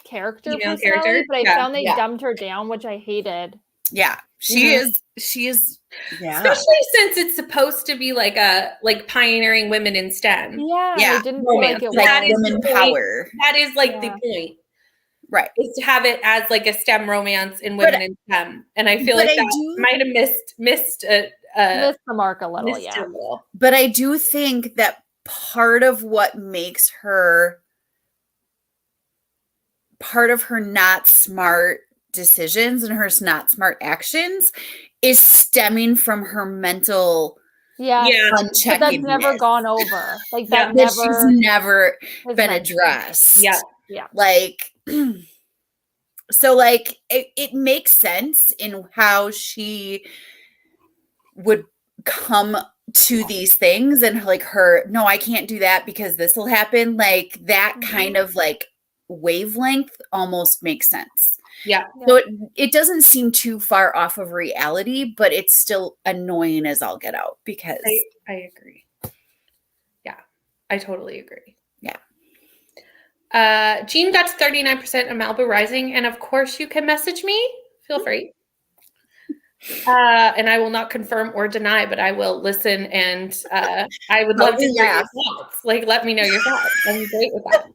character, but I found they dumbed her down, which I hated. Yeah, she is. Especially since it's supposed to be like pioneering women in STEM. Yeah. I didn't feel like it was. That is women power. That is like the point. Right. Is to have it as like a STEM romance in women in STEM. And I feel like that might have missed the mark a little, But I do think that part of what makes her part of her not smart decisions and her not smart actions is stemming from her mental Yeah. But that's unchecking. never gone over. Like that that she's never been addressed. Yeah. Like, so like it makes sense in how she would come to these things and like no, I can't do that because this will happen. Like that kind of like wavelength almost makes sense. Yeah. So it doesn't seem too far off of reality, but it's still annoying as all get out because I agree. Yeah, I totally agree. Yeah. Jean got to 39% of Malibu Rising, and of course you can message me. Feel free. And I will not confirm or deny, but I will listen, and I would love to hear your thoughts. Like, let me know your thoughts. I'm great with that.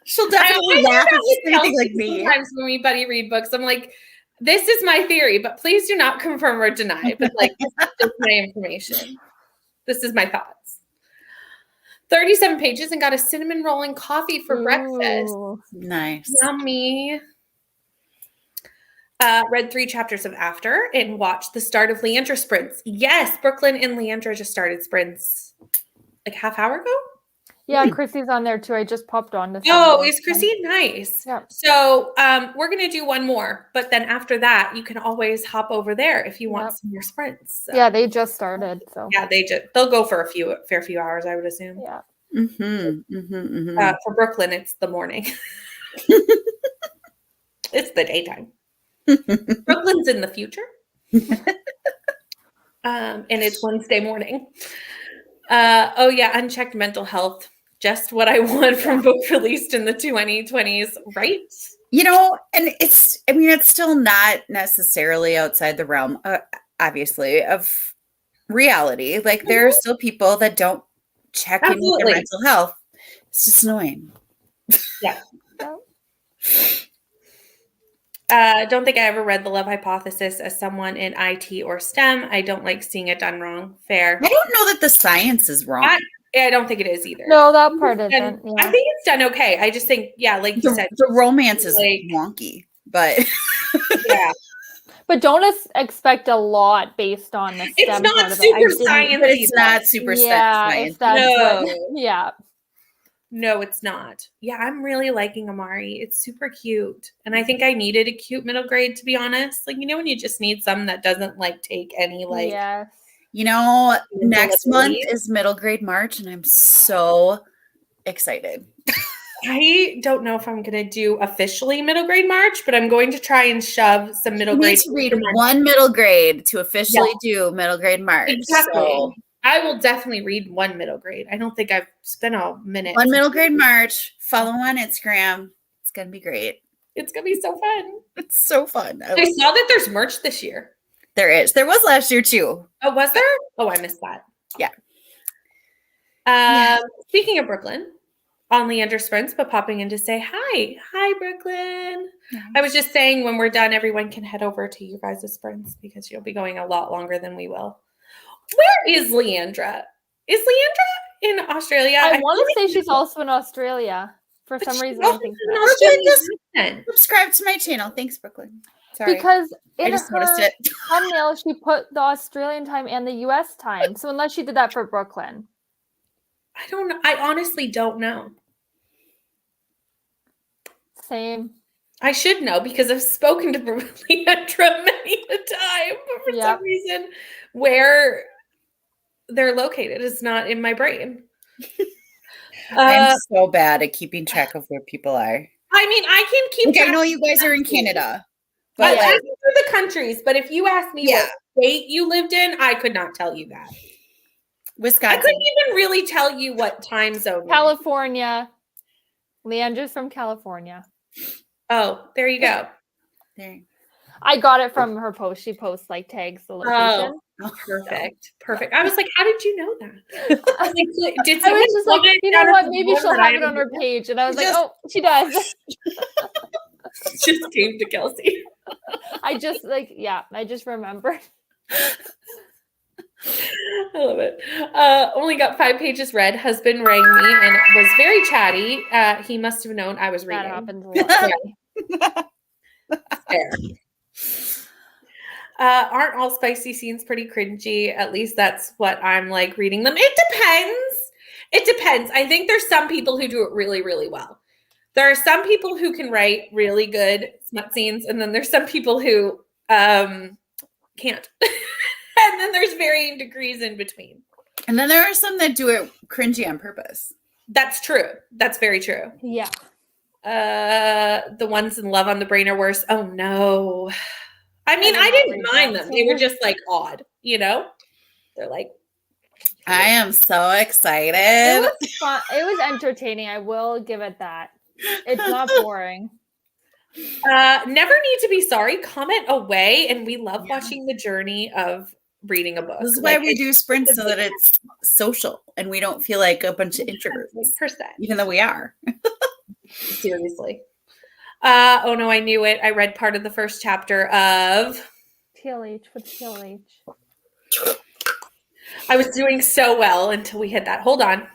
She'll definitely laugh at anything like me. Sometimes when we buddy read books, I'm like, this is my theory, but please do not confirm or deny. But like, this is just my information. This is my thoughts. 37 pages and got a cinnamon roll and coffee for breakfast. Nice. Yummy. Read 3 chapters of After and watched the start of Leandra sprints. Yes, Brooklyn and Leandra just started sprints like half hour ago. Yeah, Chrissy's on there too. I just popped on. Oh, is Chrissy? Nice. Yeah. So we're going to do one more, but then after that, you can always hop over there if you want some more sprints. So. Yeah, they just started. So yeah, they'll go for a fair few hours, I would assume. Yeah. For Brooklyn, it's the morning. It's the daytime. Brooklyn's in the future. And it's Wednesday morning. Oh yeah, unchecked mental health. Just what I want from book released in the 2020s, right? You know, and it's still not necessarily outside the realm, obviously, of reality. Like there are still people that don't check in with their mental health. It's just annoying. Yeah. Don't think I ever read The Love Hypothesis as someone in IT or STEM. I don't like seeing it done wrong. Fair. I don't know that the science is wrong. I don't think it is either. No, that part isn't. Yeah. I think it's done okay. I just think, like you said, the romance is wonky, but yeah. But don't expect a lot based on the STEM. It's not super science. It's not super science. No, it's not. Yeah, I'm really liking Amari. It's super cute. And I think I needed a cute middle grade, to be honest. Like, when you just need some that doesn't take any next month is middle grade March, and I'm so excited. I don't know if I'm going to do officially middle grade March, but I'm going to try and shove some middle grade. You need to read one middle grade to officially do middle grade March. Exactly. So. I will definitely read one middle grade. I don't think I've spent a minute. One middle grade March. Follow on Instagram. It's going to be great. It's going to be so fun. It's so fun. I saw that there's merch this year. There is. There was last year too. Oh, was there? Oh, I missed that. Yeah. Speaking of Brooklyn, on Leandra sprints, but popping in to say hi. Hi, Brooklyn. Nice. I was just saying when we're done, everyone can head over to you guys' sprints because you'll be going a lot longer than we will. Where is Leandra? Is Leandra in Australia? I want to say she's also in Australia for some reason. I think so. Subscribe to my channel. Thanks, Brooklyn. Sorry. Because in noticed her it. thumbnail, she put the Australian time and the US time. So unless she did that for Brooklyn. I don't know. I honestly don't know. Same. I should know because I've spoken to Leandra many a time, but for some reason, where they're located is not in my brain. I'm so bad at keeping track of where people are. I mean, I can keep track. I know you guys are in Canada. But I asked for the countries, but if you asked me what state you lived in, I could not tell you that. Wisconsin. I couldn't even really tell you what time zone. California. Leandra's from California. Oh, there you go. There. I got it from her post. She posts tags the location. Oh, perfect. I was like, how did you know that? I was like, I was just like, you know what? Maybe she'll have it on her page. And I was like, oh, she does. Just came to Kelsey. I just remembered. I love it. Only got 5 pages read. Husband rang me and was very chatty. He must have known I was reading. That happens a lot. Fair. Aren't all spicy scenes pretty cringy? At least that's what I'm like reading them. It depends. It depends. I think there's some people who do it really, really well. There are some people who can write really good smut scenes, and then there's some people who can't. And then there's varying degrees in between. And then there are some that do it cringy on purpose. That's true. That's very true. Yeah. The ones in Love on the Brain are worse. Oh no. I mean, I didn't mind them. They were just like odd, you know? They're like, I am so excited. It was fun. It was entertaining. I will give it that. It's not boring. Never need to be sorry. Comment away. And we love watching the journey of reading a book. This is why we do sprints, so that it's social and we don't feel like a bunch of introverts. Even though we are. Seriously. Oh no, I knew it. I read part of the first chapter of TLH. What's TLH? I was doing so well until we hit that. Hold on.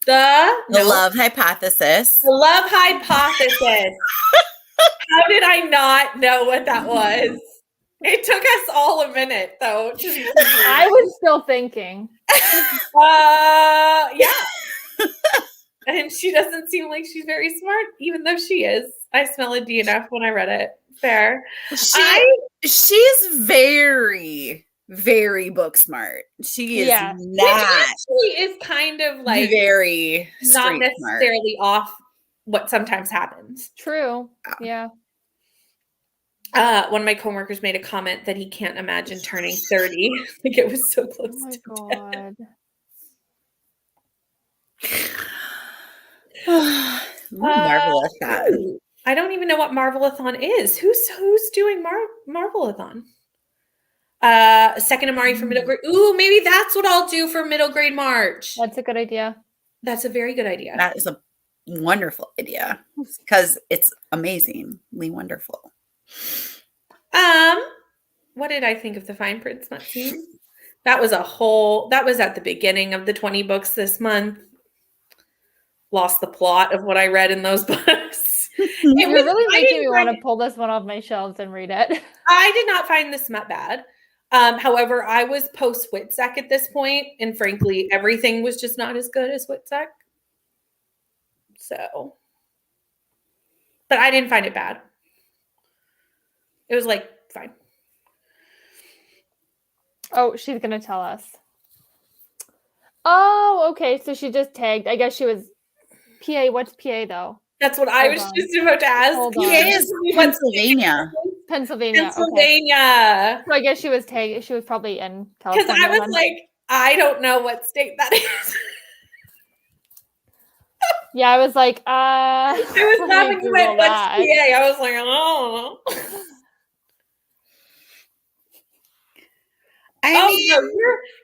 The love hypothesis. The love hypothesis. How did I not know what that was? It took us all a minute, though. I was still thinking. Yeah. And she doesn't seem like she's very smart, even though she is. I smell a DNF when I read it. Fair. She's very, very book smart. She is not. She is kind of like very not necessarily smart. Off what sometimes happens. True. Yeah. One of my coworkers made a comment that he can't imagine turning 30. Like it was so close. Oh my God. Marvelathon. I don't even know what Marvelathon is. Who's doing Marvelathon? Second Amari for middle grade. Ooh, maybe that's what I'll do for middle grade March. That's a good idea. That's a very good idea. That is a wonderful idea because it's amazingly wonderful. What did I think of the Fine Print smut scene? That was at the beginning of the 20 books this month. Lost the plot of what I read in those books. You're really making me want to pull this one off my shelves and read it. I did not find the smut bad. However, I was post Whitsack at this point, and frankly, everything was just not as good as Whitsack. So, but I didn't find it bad. It was like fine. Oh, she's gonna tell us. Oh, okay. So she just tagged. I guess she was PA. What's PA though? That's what I was just about to ask. PA is Pennsylvania. Pennsylvania. Okay. So I guess she was tagged. She was probably in California. Because I was like, I don't know what state that is. Yeah, I was like, It was not when you went, what's PA? I was like, I don't know. I mean,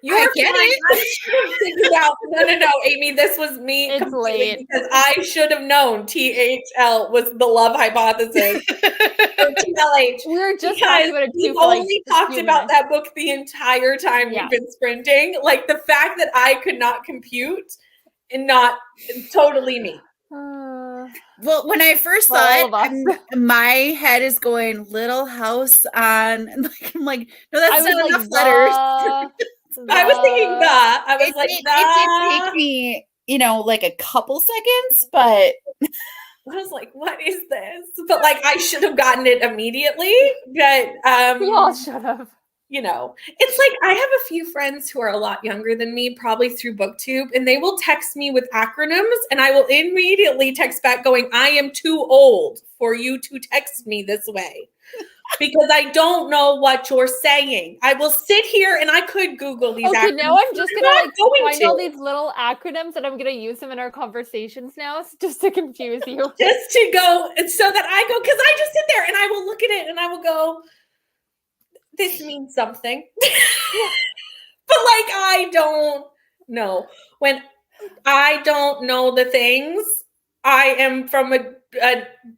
you're I get it. I should have figured out. No, Amy, this was me. It's late because I should have known THL was the love hypothesis. TLH. We were just talking about it too. We've only talked about that book the entire time we've been sprinting. Like the fact that I could not compute and not totally me. Well, when I first saw it, my head is going Little House on. And I'm like, no, that's not enough letters. I was thinking that. I was like, it did take me, like a couple seconds, but I was like, what is this? But like, I should have gotten it immediately. But we all should have. It's like I have a few friends who are a lot younger than me, probably through BookTube, and they will text me with acronyms, and I will immediately text back going, I am too old for you to text me this way because I don't know what you're saying. I will sit here and I could Google these acronyms. Now I'm just going to find all these little acronyms and I'm going to use them in our conversations now just to confuse you. Just to go, and so that I go, because I just sit there and I will look at it and I will go, this means something. But like, I don't know. When I don't know the things, I am from a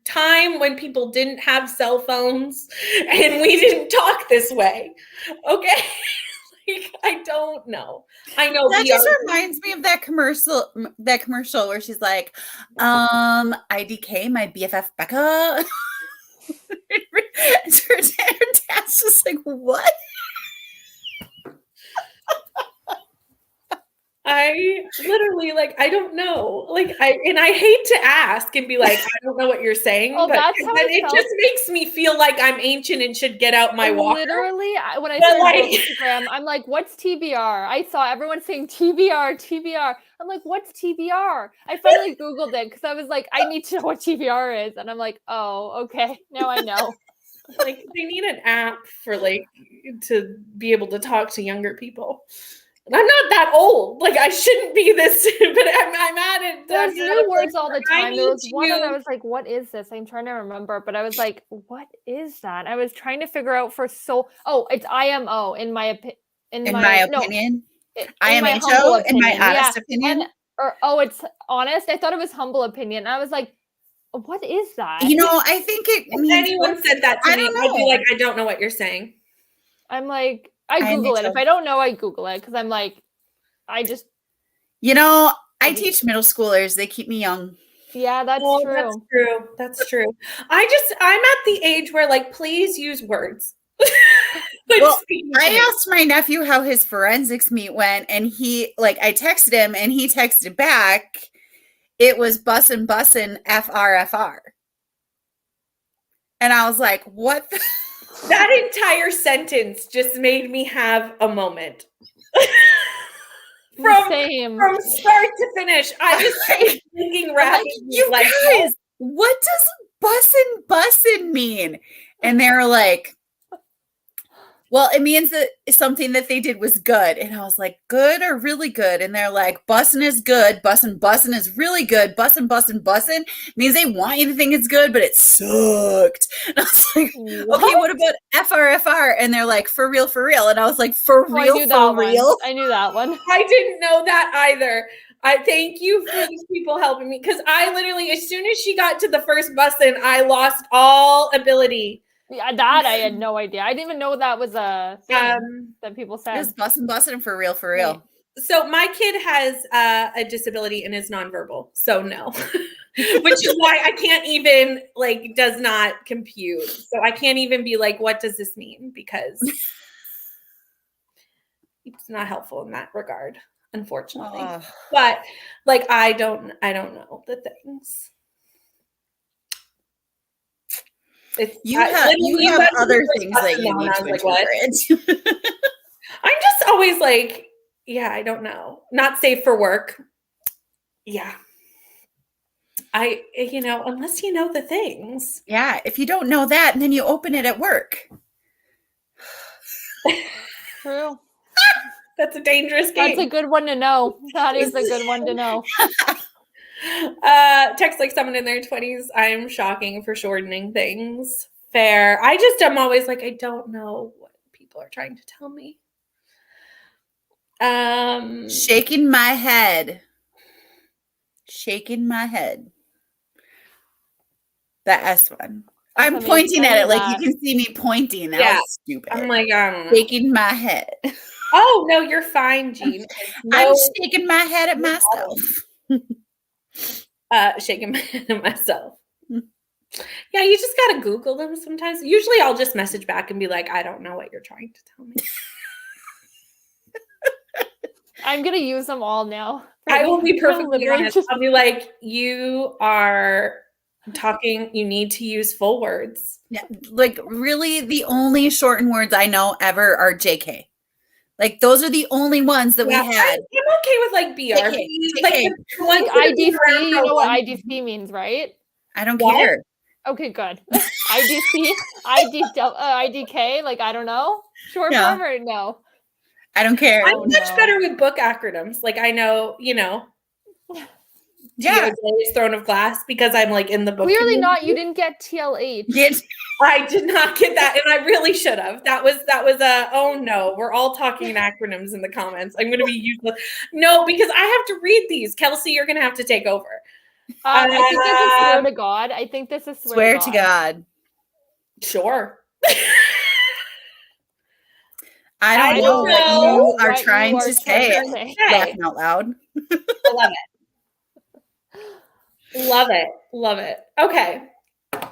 time when people didn't have cell phones and we didn't talk this way. Okay. I don't know. I know that just reminds me of that commercial where she's like, IDK, my BFF Becca. Her dad's just like, what? I literally I don't know. I hate to ask and be like, I don't know what you're saying, Oh, but that's how it just makes me feel like I'm ancient and should get out my walker. Literally, when I started Instagram, I'm like, what's TBR? I saw everyone saying TBR. I'm like, what's TBR? I finally Googled it because I was like, I need to know what TBR is. And I'm like, oh, okay. Now I know. They need an app for to be able to talk to younger people. I'm not that old. I shouldn't be this, but I'm at it. There's new words all the time. There was one and I was like, what is this? I'm trying to remember, but I was like, what is that? I was trying to figure out it's IMO in my opinion. In my opinion. IMHO in my honest opinion. It's honest. I thought it was humble opinion. I was like, what is that? I think it means anyone said that to me, I'd be like, I don't know what you're saying. I'm like, I Google it. If I don't know, I Google it because I'm like, I just. I teach middle schoolers. They keep me young. Yeah, that's true. That's true. I'm at the age where please use words. I asked my nephew how his forensics meet went, and he I texted him, and he texted back. It was bussin' FRFR. And I was like, what? That entire sentence just made me have a moment. From start to finish, I just started thinking rapidly. You guys, what does bussin' mean? And they were like, well, it means that something that they did was good. And I was like, good or really good? And they're like, bussin' is good. Bussin' is really good. Bussin' means they want you to think it's good, but it sucked. And I was like, okay, what about FRFR? And they're like, for real. And I was like, for real? I knew that one. I didn't know that either. I thank you for these people helping me, because I literally, as soon as she got to the first bussin', I lost all ability. Yeah, that I had no idea. I didn't even know that was a thing that people said. It was bussin' for real. So my kid has a disability and is nonverbal, so no. Which is why I can't even does not compute. So I can't even be like, what does this mean? Because it's not helpful in that regard, unfortunately. But I don't know the things. You have other things that you need to interpret. I'm just always I don't know. Not safe for work. Yeah. Unless you know the things. Yeah. If you don't know that, and then you open it at work. True. That's a dangerous game. That's a good one to know. That is a good one to know. Text someone in their 20s. I'm shocking for shortening things. Fair. I'm always I don't know what people are trying to tell me. Shaking my head. The S one. I'm pointing at it you can see me pointing. That was stupid. I'm I don't know. Shaking my head. Oh, no, you're fine, Jean. I'm shaking my head at myself. Shaking my head at myself. Yeah, you just gotta Google them sometimes. Usually I'll just message back and be like, I don't know what you're trying to tell me. I'm gonna use them all now. I will be perfectly honest. I'll be like, you are talking, you need to use full words. Yeah, really the only shortened words I know ever are JK. Those are the only ones that we had. I'm okay with BRB. IDC, you know what IDC means, right? I don't care. Okay, good. IDC, IDK, I don't know. Short form or no? I don't care. I'm much better with book acronyms. I know, Yeah. Throne of Glass, because I'm in the book. Clearly not. You didn't get TLH. I did not get that, and I really should have. That was oh no, we're all talking acronyms in the comments. I'm going to be useless. No, because I have to read these. Kelsey, you're going to have to take over. I think this is swear to God. I think this is swear to God. Sure. I don't I know don't what know you are what you trying are to trying say. to say. Laughing out loud. I love it. Love it. Love it. Okay.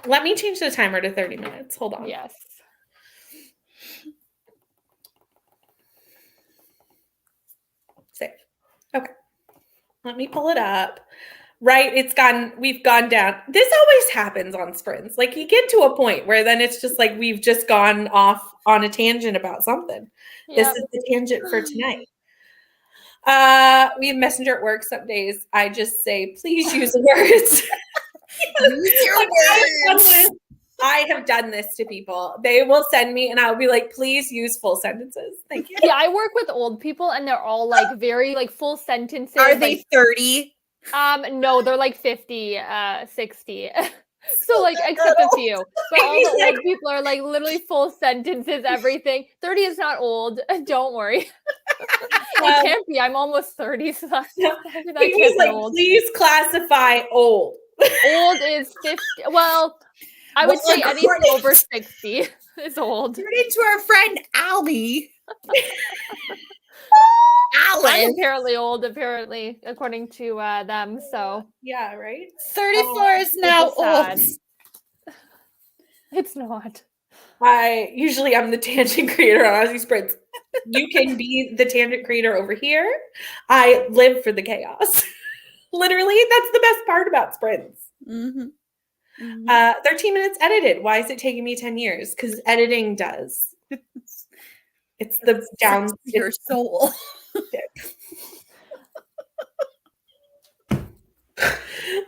Let me change the timer to 30 minutes. Hold on. Yes. Save. Okay. Let me pull it up. Right. We've gone down. This always happens on sprints. Like you get to a point where then it's just like we've just gone off on a tangent about something. Yep. This is the tangent for tonight. We have Messenger at work. Some days I just say, please use words. Use your words. I have done this to people. They will send me and I'll be like, please use full sentences. Thank you. Yeah, I work with old people and they're all like very like full sentences. Are they 30? No, they're like 50, 60. So like except a few. But all the old people are like literally full sentences, everything. 30 is not old. Don't worry. It can't be. I'm almost 30, so that can't be old. Please classify old. Old is 50. Well, I would say anything over 60 is old. Turn into our friend Allie. I'm apparently old, apparently, according to them. So yeah, right. 34 is now old. It's not. I'm the tangent creator on Aussie Sprints. You can be the tangent creator over here. I live for the chaos. Literally, that's the best part about sprints. Mm-hmm. Mm-hmm. 13 minutes edited. Why is it taking me 10 years? Because editing does. It's the down your soul.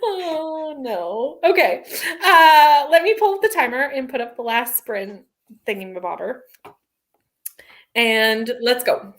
Oh no. Okay. Let me pull up the timer and put up the last sprint thingy-mabobber. And let's go.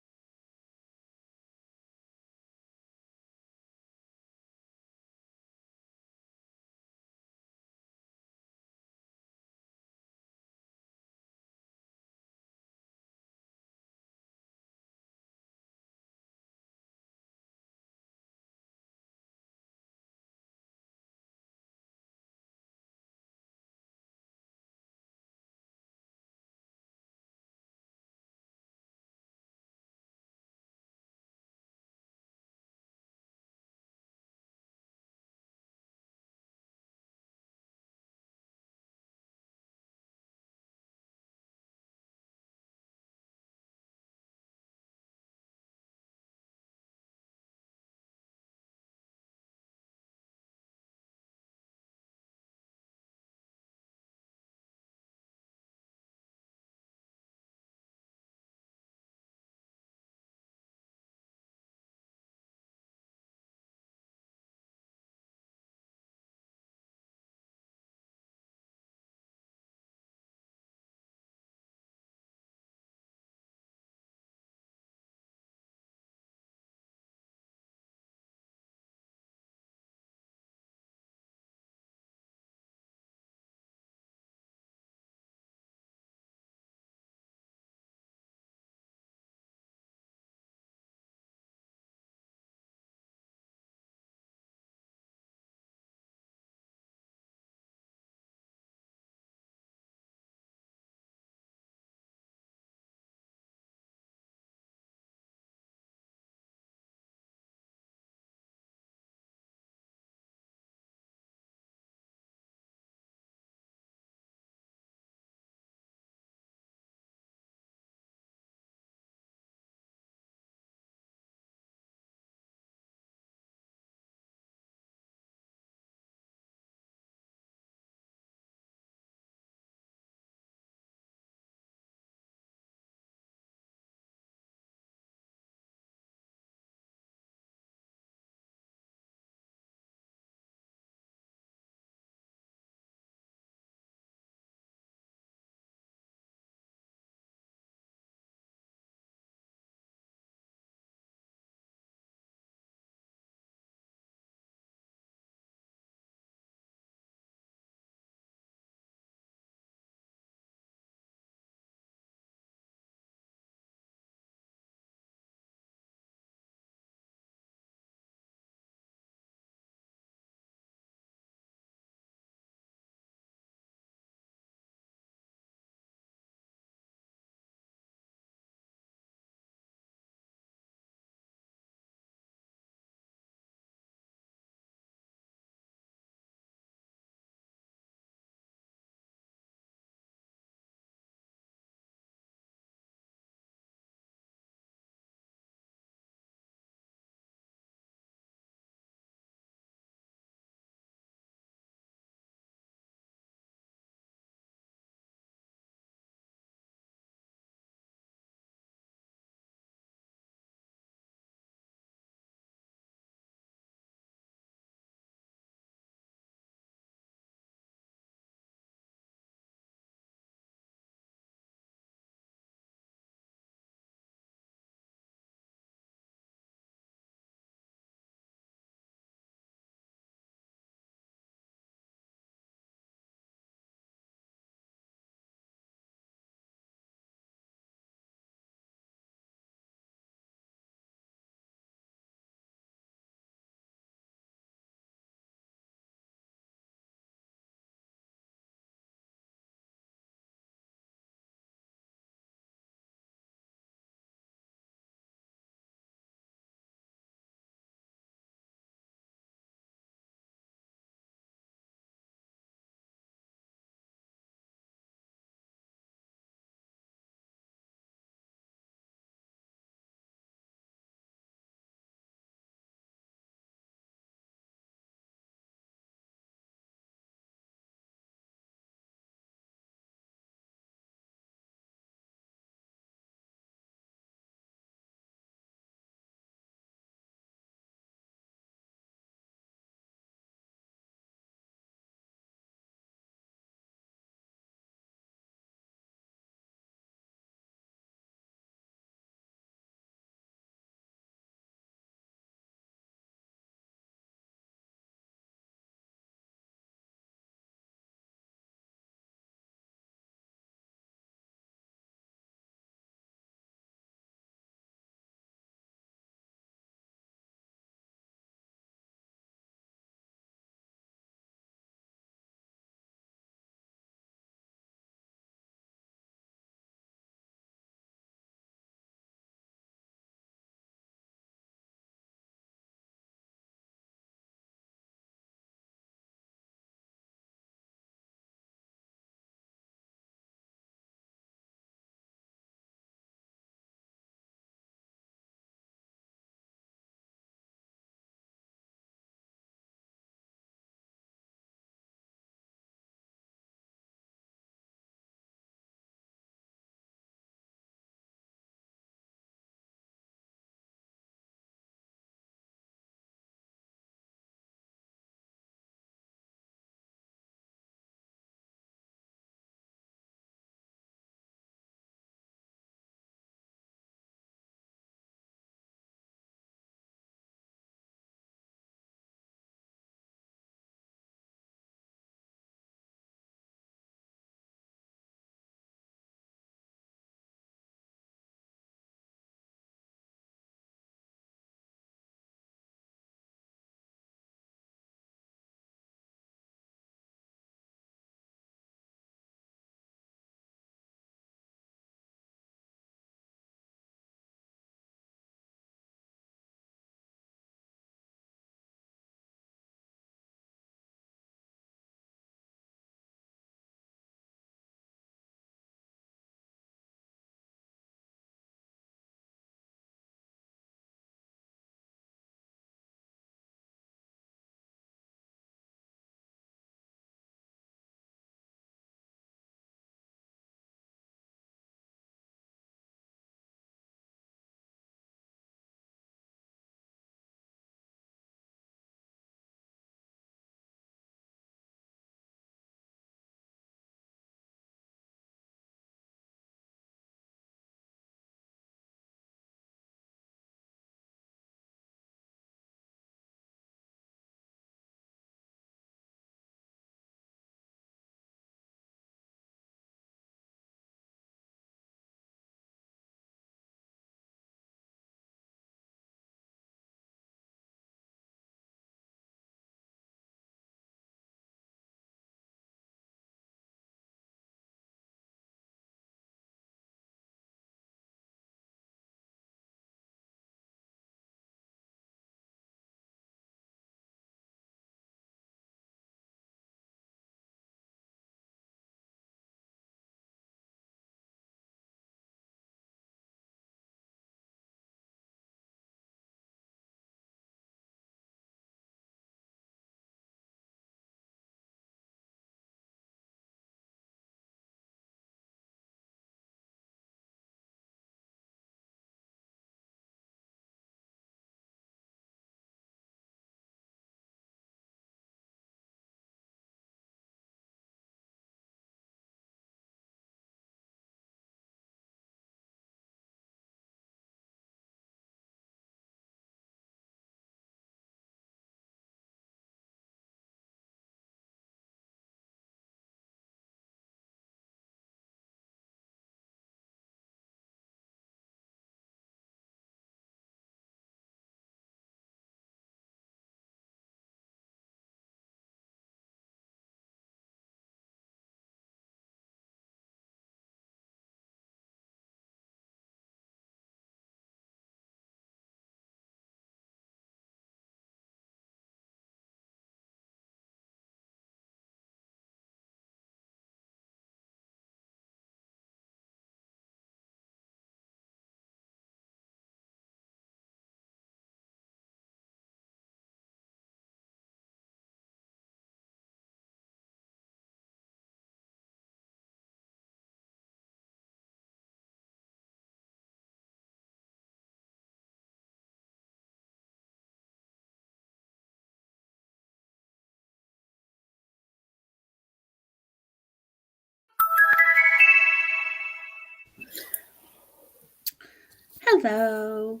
Hello.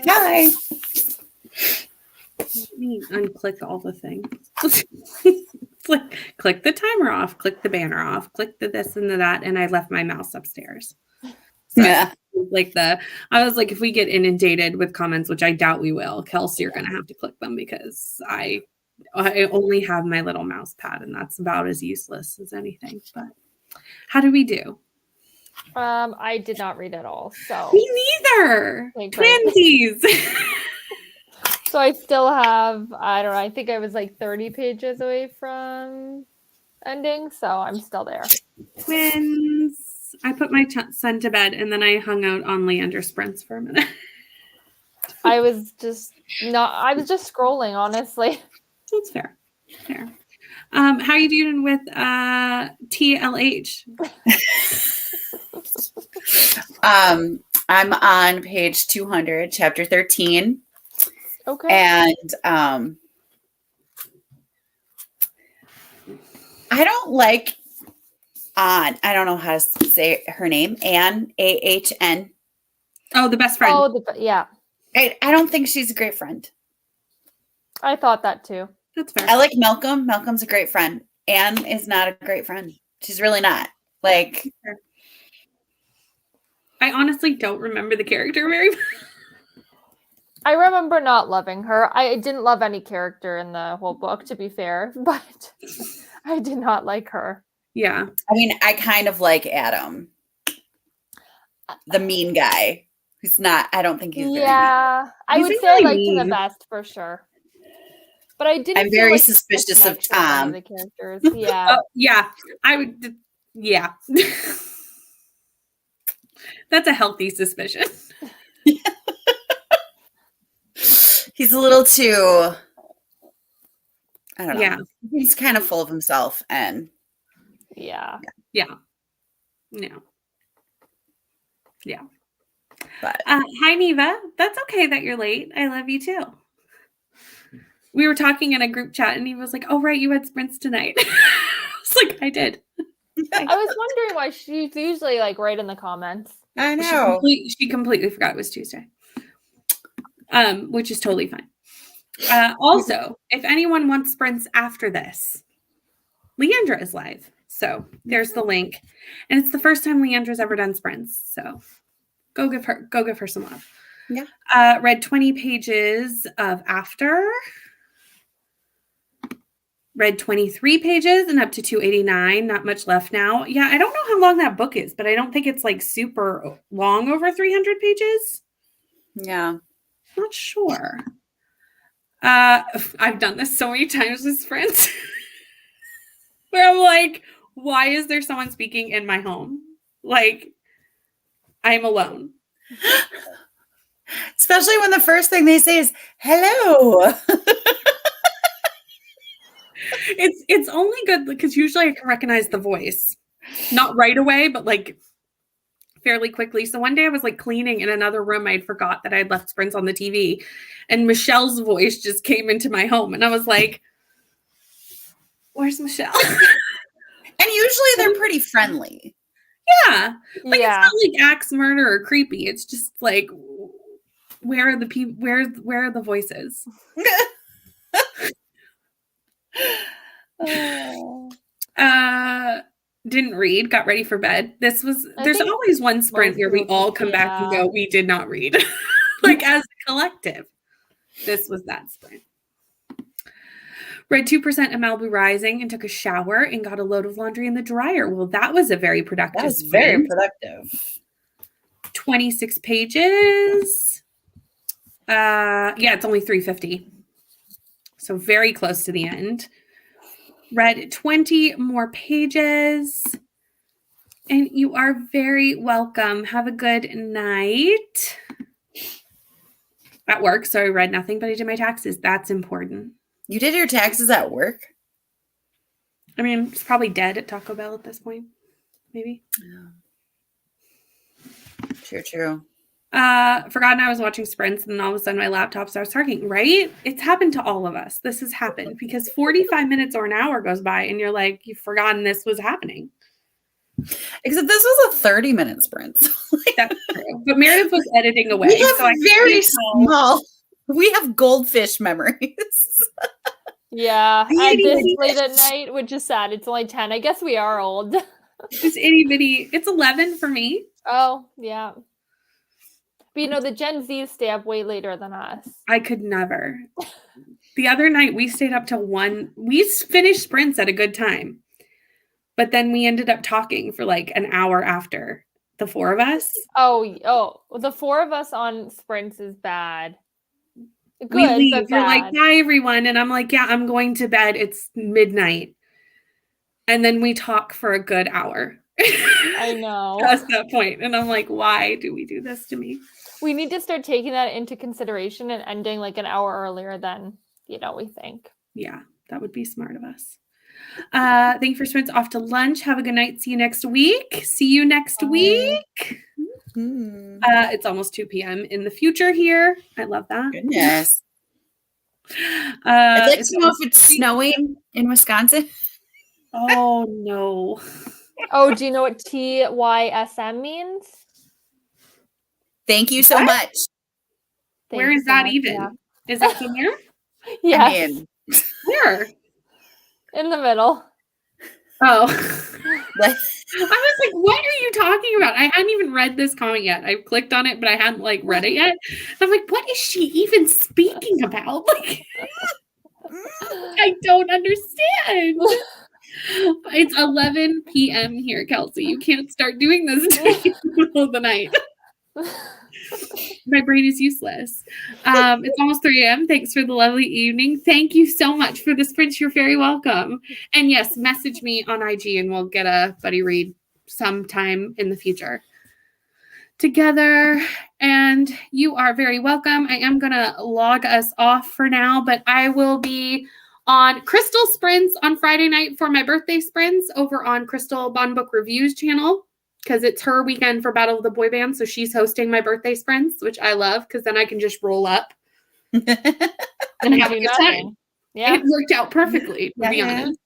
Hi. Let me unclick all the things. Click the timer off, click the banner off, click the this and the that, and I left my mouse upstairs. So Yeah. I was like, if we get inundated with comments, which I doubt we will, Kelsey, you're gonna have to click them because I only have my little mouse pad, and that's about as useless as anything. But how do we do? I did not read at all. So Me neither. Okay, great. Twinsies. So I still have, I don't know, I think I was like 30 pages away from ending, so I'm still there. Twins. I put my son to bed and then I hung out on Leander sprints for a minute. I was just scrolling, honestly. That's fair. Fair. How are you doing with TLH? I'm on page 200, chapter 13. Okay. And I don't like I don't know how to say her name. Anne, AHN. Oh, the best friend. Oh, yeah. I don't think she's a great friend. I thought that too. That's fair. I like Malcolm. Malcolm's a great friend. Anne is not a great friend. She's really not. Like, I honestly don't remember the character very much. I remember not loving her. I didn't love any character in the whole book, to be fair, but I did not like her. Yeah. I mean, I kind of like Adam, the mean guy. Who's not, I don't think he's very mean. Yeah, I He's would like say I really liked him the mean. best for sure. But I didn't. I'm feel very like suspicious of connection with any Tom. the characters. Yeah. Oh, yeah. I would. Yeah. That's a healthy suspicion. He's a little too, I don't know. Yeah. He's kind of full of himself and Yeah. Yeah. Yeah. Yeah. but Hi, Neva. That's okay that you're late. I love you too. We were talking in a group chat and Neva was like, oh, right, you had sprints tonight. I was like, I did. I was wondering why she's usually like right in the comments. I know. She completely forgot it was Tuesday. Which is totally fine. Also, if anyone wants sprints after this, Leandra is live. So there's the link. And it's the first time Leandra's ever done sprints. So go give her some love. Yeah. Read 20 pages of After. Read 23 pages and up to 289. Not much left now. Yeah, I don't know how long that book is, but I don't think it's like super long, over 300 pages. Yeah. Not sure. I've done this so many times with sprints where I'm like, why is there someone speaking in my home? Like, I'm alone. Especially when the first thing they say is hello. It's only good because usually I can recognize the voice. Not right away, but like fairly quickly. So one day I was like cleaning in another room. I'd forgot that I'd left sprints on the TV. And Michelle's voice just came into my home. And I was like, where's Michelle? And usually they're pretty friendly. Yeah. Like Yeah. it's not like axe murder or creepy. It's just like, where are the people? Where are the voices? Didn't read, got ready for bed. There's always one sprint where we all come back and go, we did not read. Like as a collective. This was that sprint. Read 2% of Malibu Rising and took a shower and got a load of laundry in the dryer. Well, that was a very productive That was sprint. very productive. 26 pages. Yeah, it's only 350. So very close to the end. Read 20 more pages. And you are very welcome. Have a good night. At work, so I read nothing, but I did my taxes. That's important. You did your taxes at work? I mean, it's probably dead at Taco Bell at this point. Maybe. Yeah. True. Forgotten I was watching sprints and then all of a sudden my laptop starts talking, right? It's happened to all of us. This has happened because 45 minutes or an hour goes by and you're like, you've forgotten this was happening. Except this was a 30-minute sprint. So That's true. But Meredith was editing away. we have so I very couldn't tell. small. We have goldfish memories. Yeah, at Itty this bitty. late at night, which is sad. It's only 10. I guess we are old. Just itty bitty. It's 11 for me. Oh, yeah. But you know, the Gen Zs stay up way later than us. I could never. The other night we stayed up till 1. We finished sprints at a good time. But then we ended up talking for like an hour after, the 4 of us. Oh, the 4 of us on sprints is bad. Good, We leave. but We're like, bad. bye everyone. And I'm like, yeah, I'm going to bed. It's midnight. And then we talk for a good hour. I know. Past that point. And I'm like, why do we do this to me? We need to start taking that into consideration and ending like an hour earlier than, we think. Yeah, that would be smart of us. Thank you for sprints. Off to lunch. Have a good night. See you next week. See you next week. It's almost 2 p.m. in the future here. I love that. Goodness. I'd like to know if it's snowing in Wisconsin. Oh, no. Oh, do you know what TYSM means? Thank you so What? much. Thank Where you is so that much, even? yeah. Is that somewhere? Yes, I mean, Where? in the middle. Oh. like, I was like, what are you talking about? I hadn't even read this comment yet. I clicked on it, but I hadn't read it yet. I'm like, what is she even speaking about? Like, I don't understand. It's 11 p.m. here, Kelsey. You can't start doing this in the middle of the night. My brain is useless. It's almost 3 a.m. Thanks for the lovely evening. Thank you so much for the sprints. You're very welcome. And yes, message me on IG and we'll get a buddy read sometime in the future together. And you are very welcome. I am going to log us off for now, but I will be on Crystal Sprints on Friday night for my birthday sprints over on Crystal Bond Book Reviews channel, because it's her weekend for Battle of the Boy Band. So she's hosting my birthday sprints, which I love because then I can just roll up and have a good time. Yeah. It worked out perfectly, to be honest.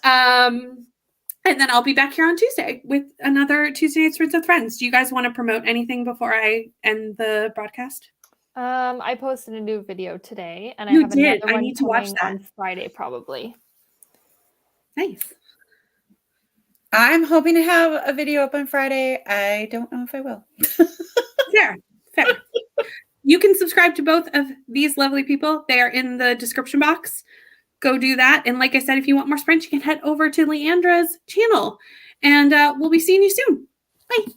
And then I'll be back here on Tuesday with another Tuesday Night Sprints with Friends. Do you guys want to promote anything before I end the broadcast? I posted a new video today, and You I have did. another I one need to watch coming that. on Friday, probably. Nice. I'm hoping to have a video up on Friday. I don't know if I will. Fair. You can subscribe to both of these lovely people. They are in the description box. Go do that. And like I said, if you want more sprints, you can head over to Leandra's channel. And we'll be seeing you soon. Bye.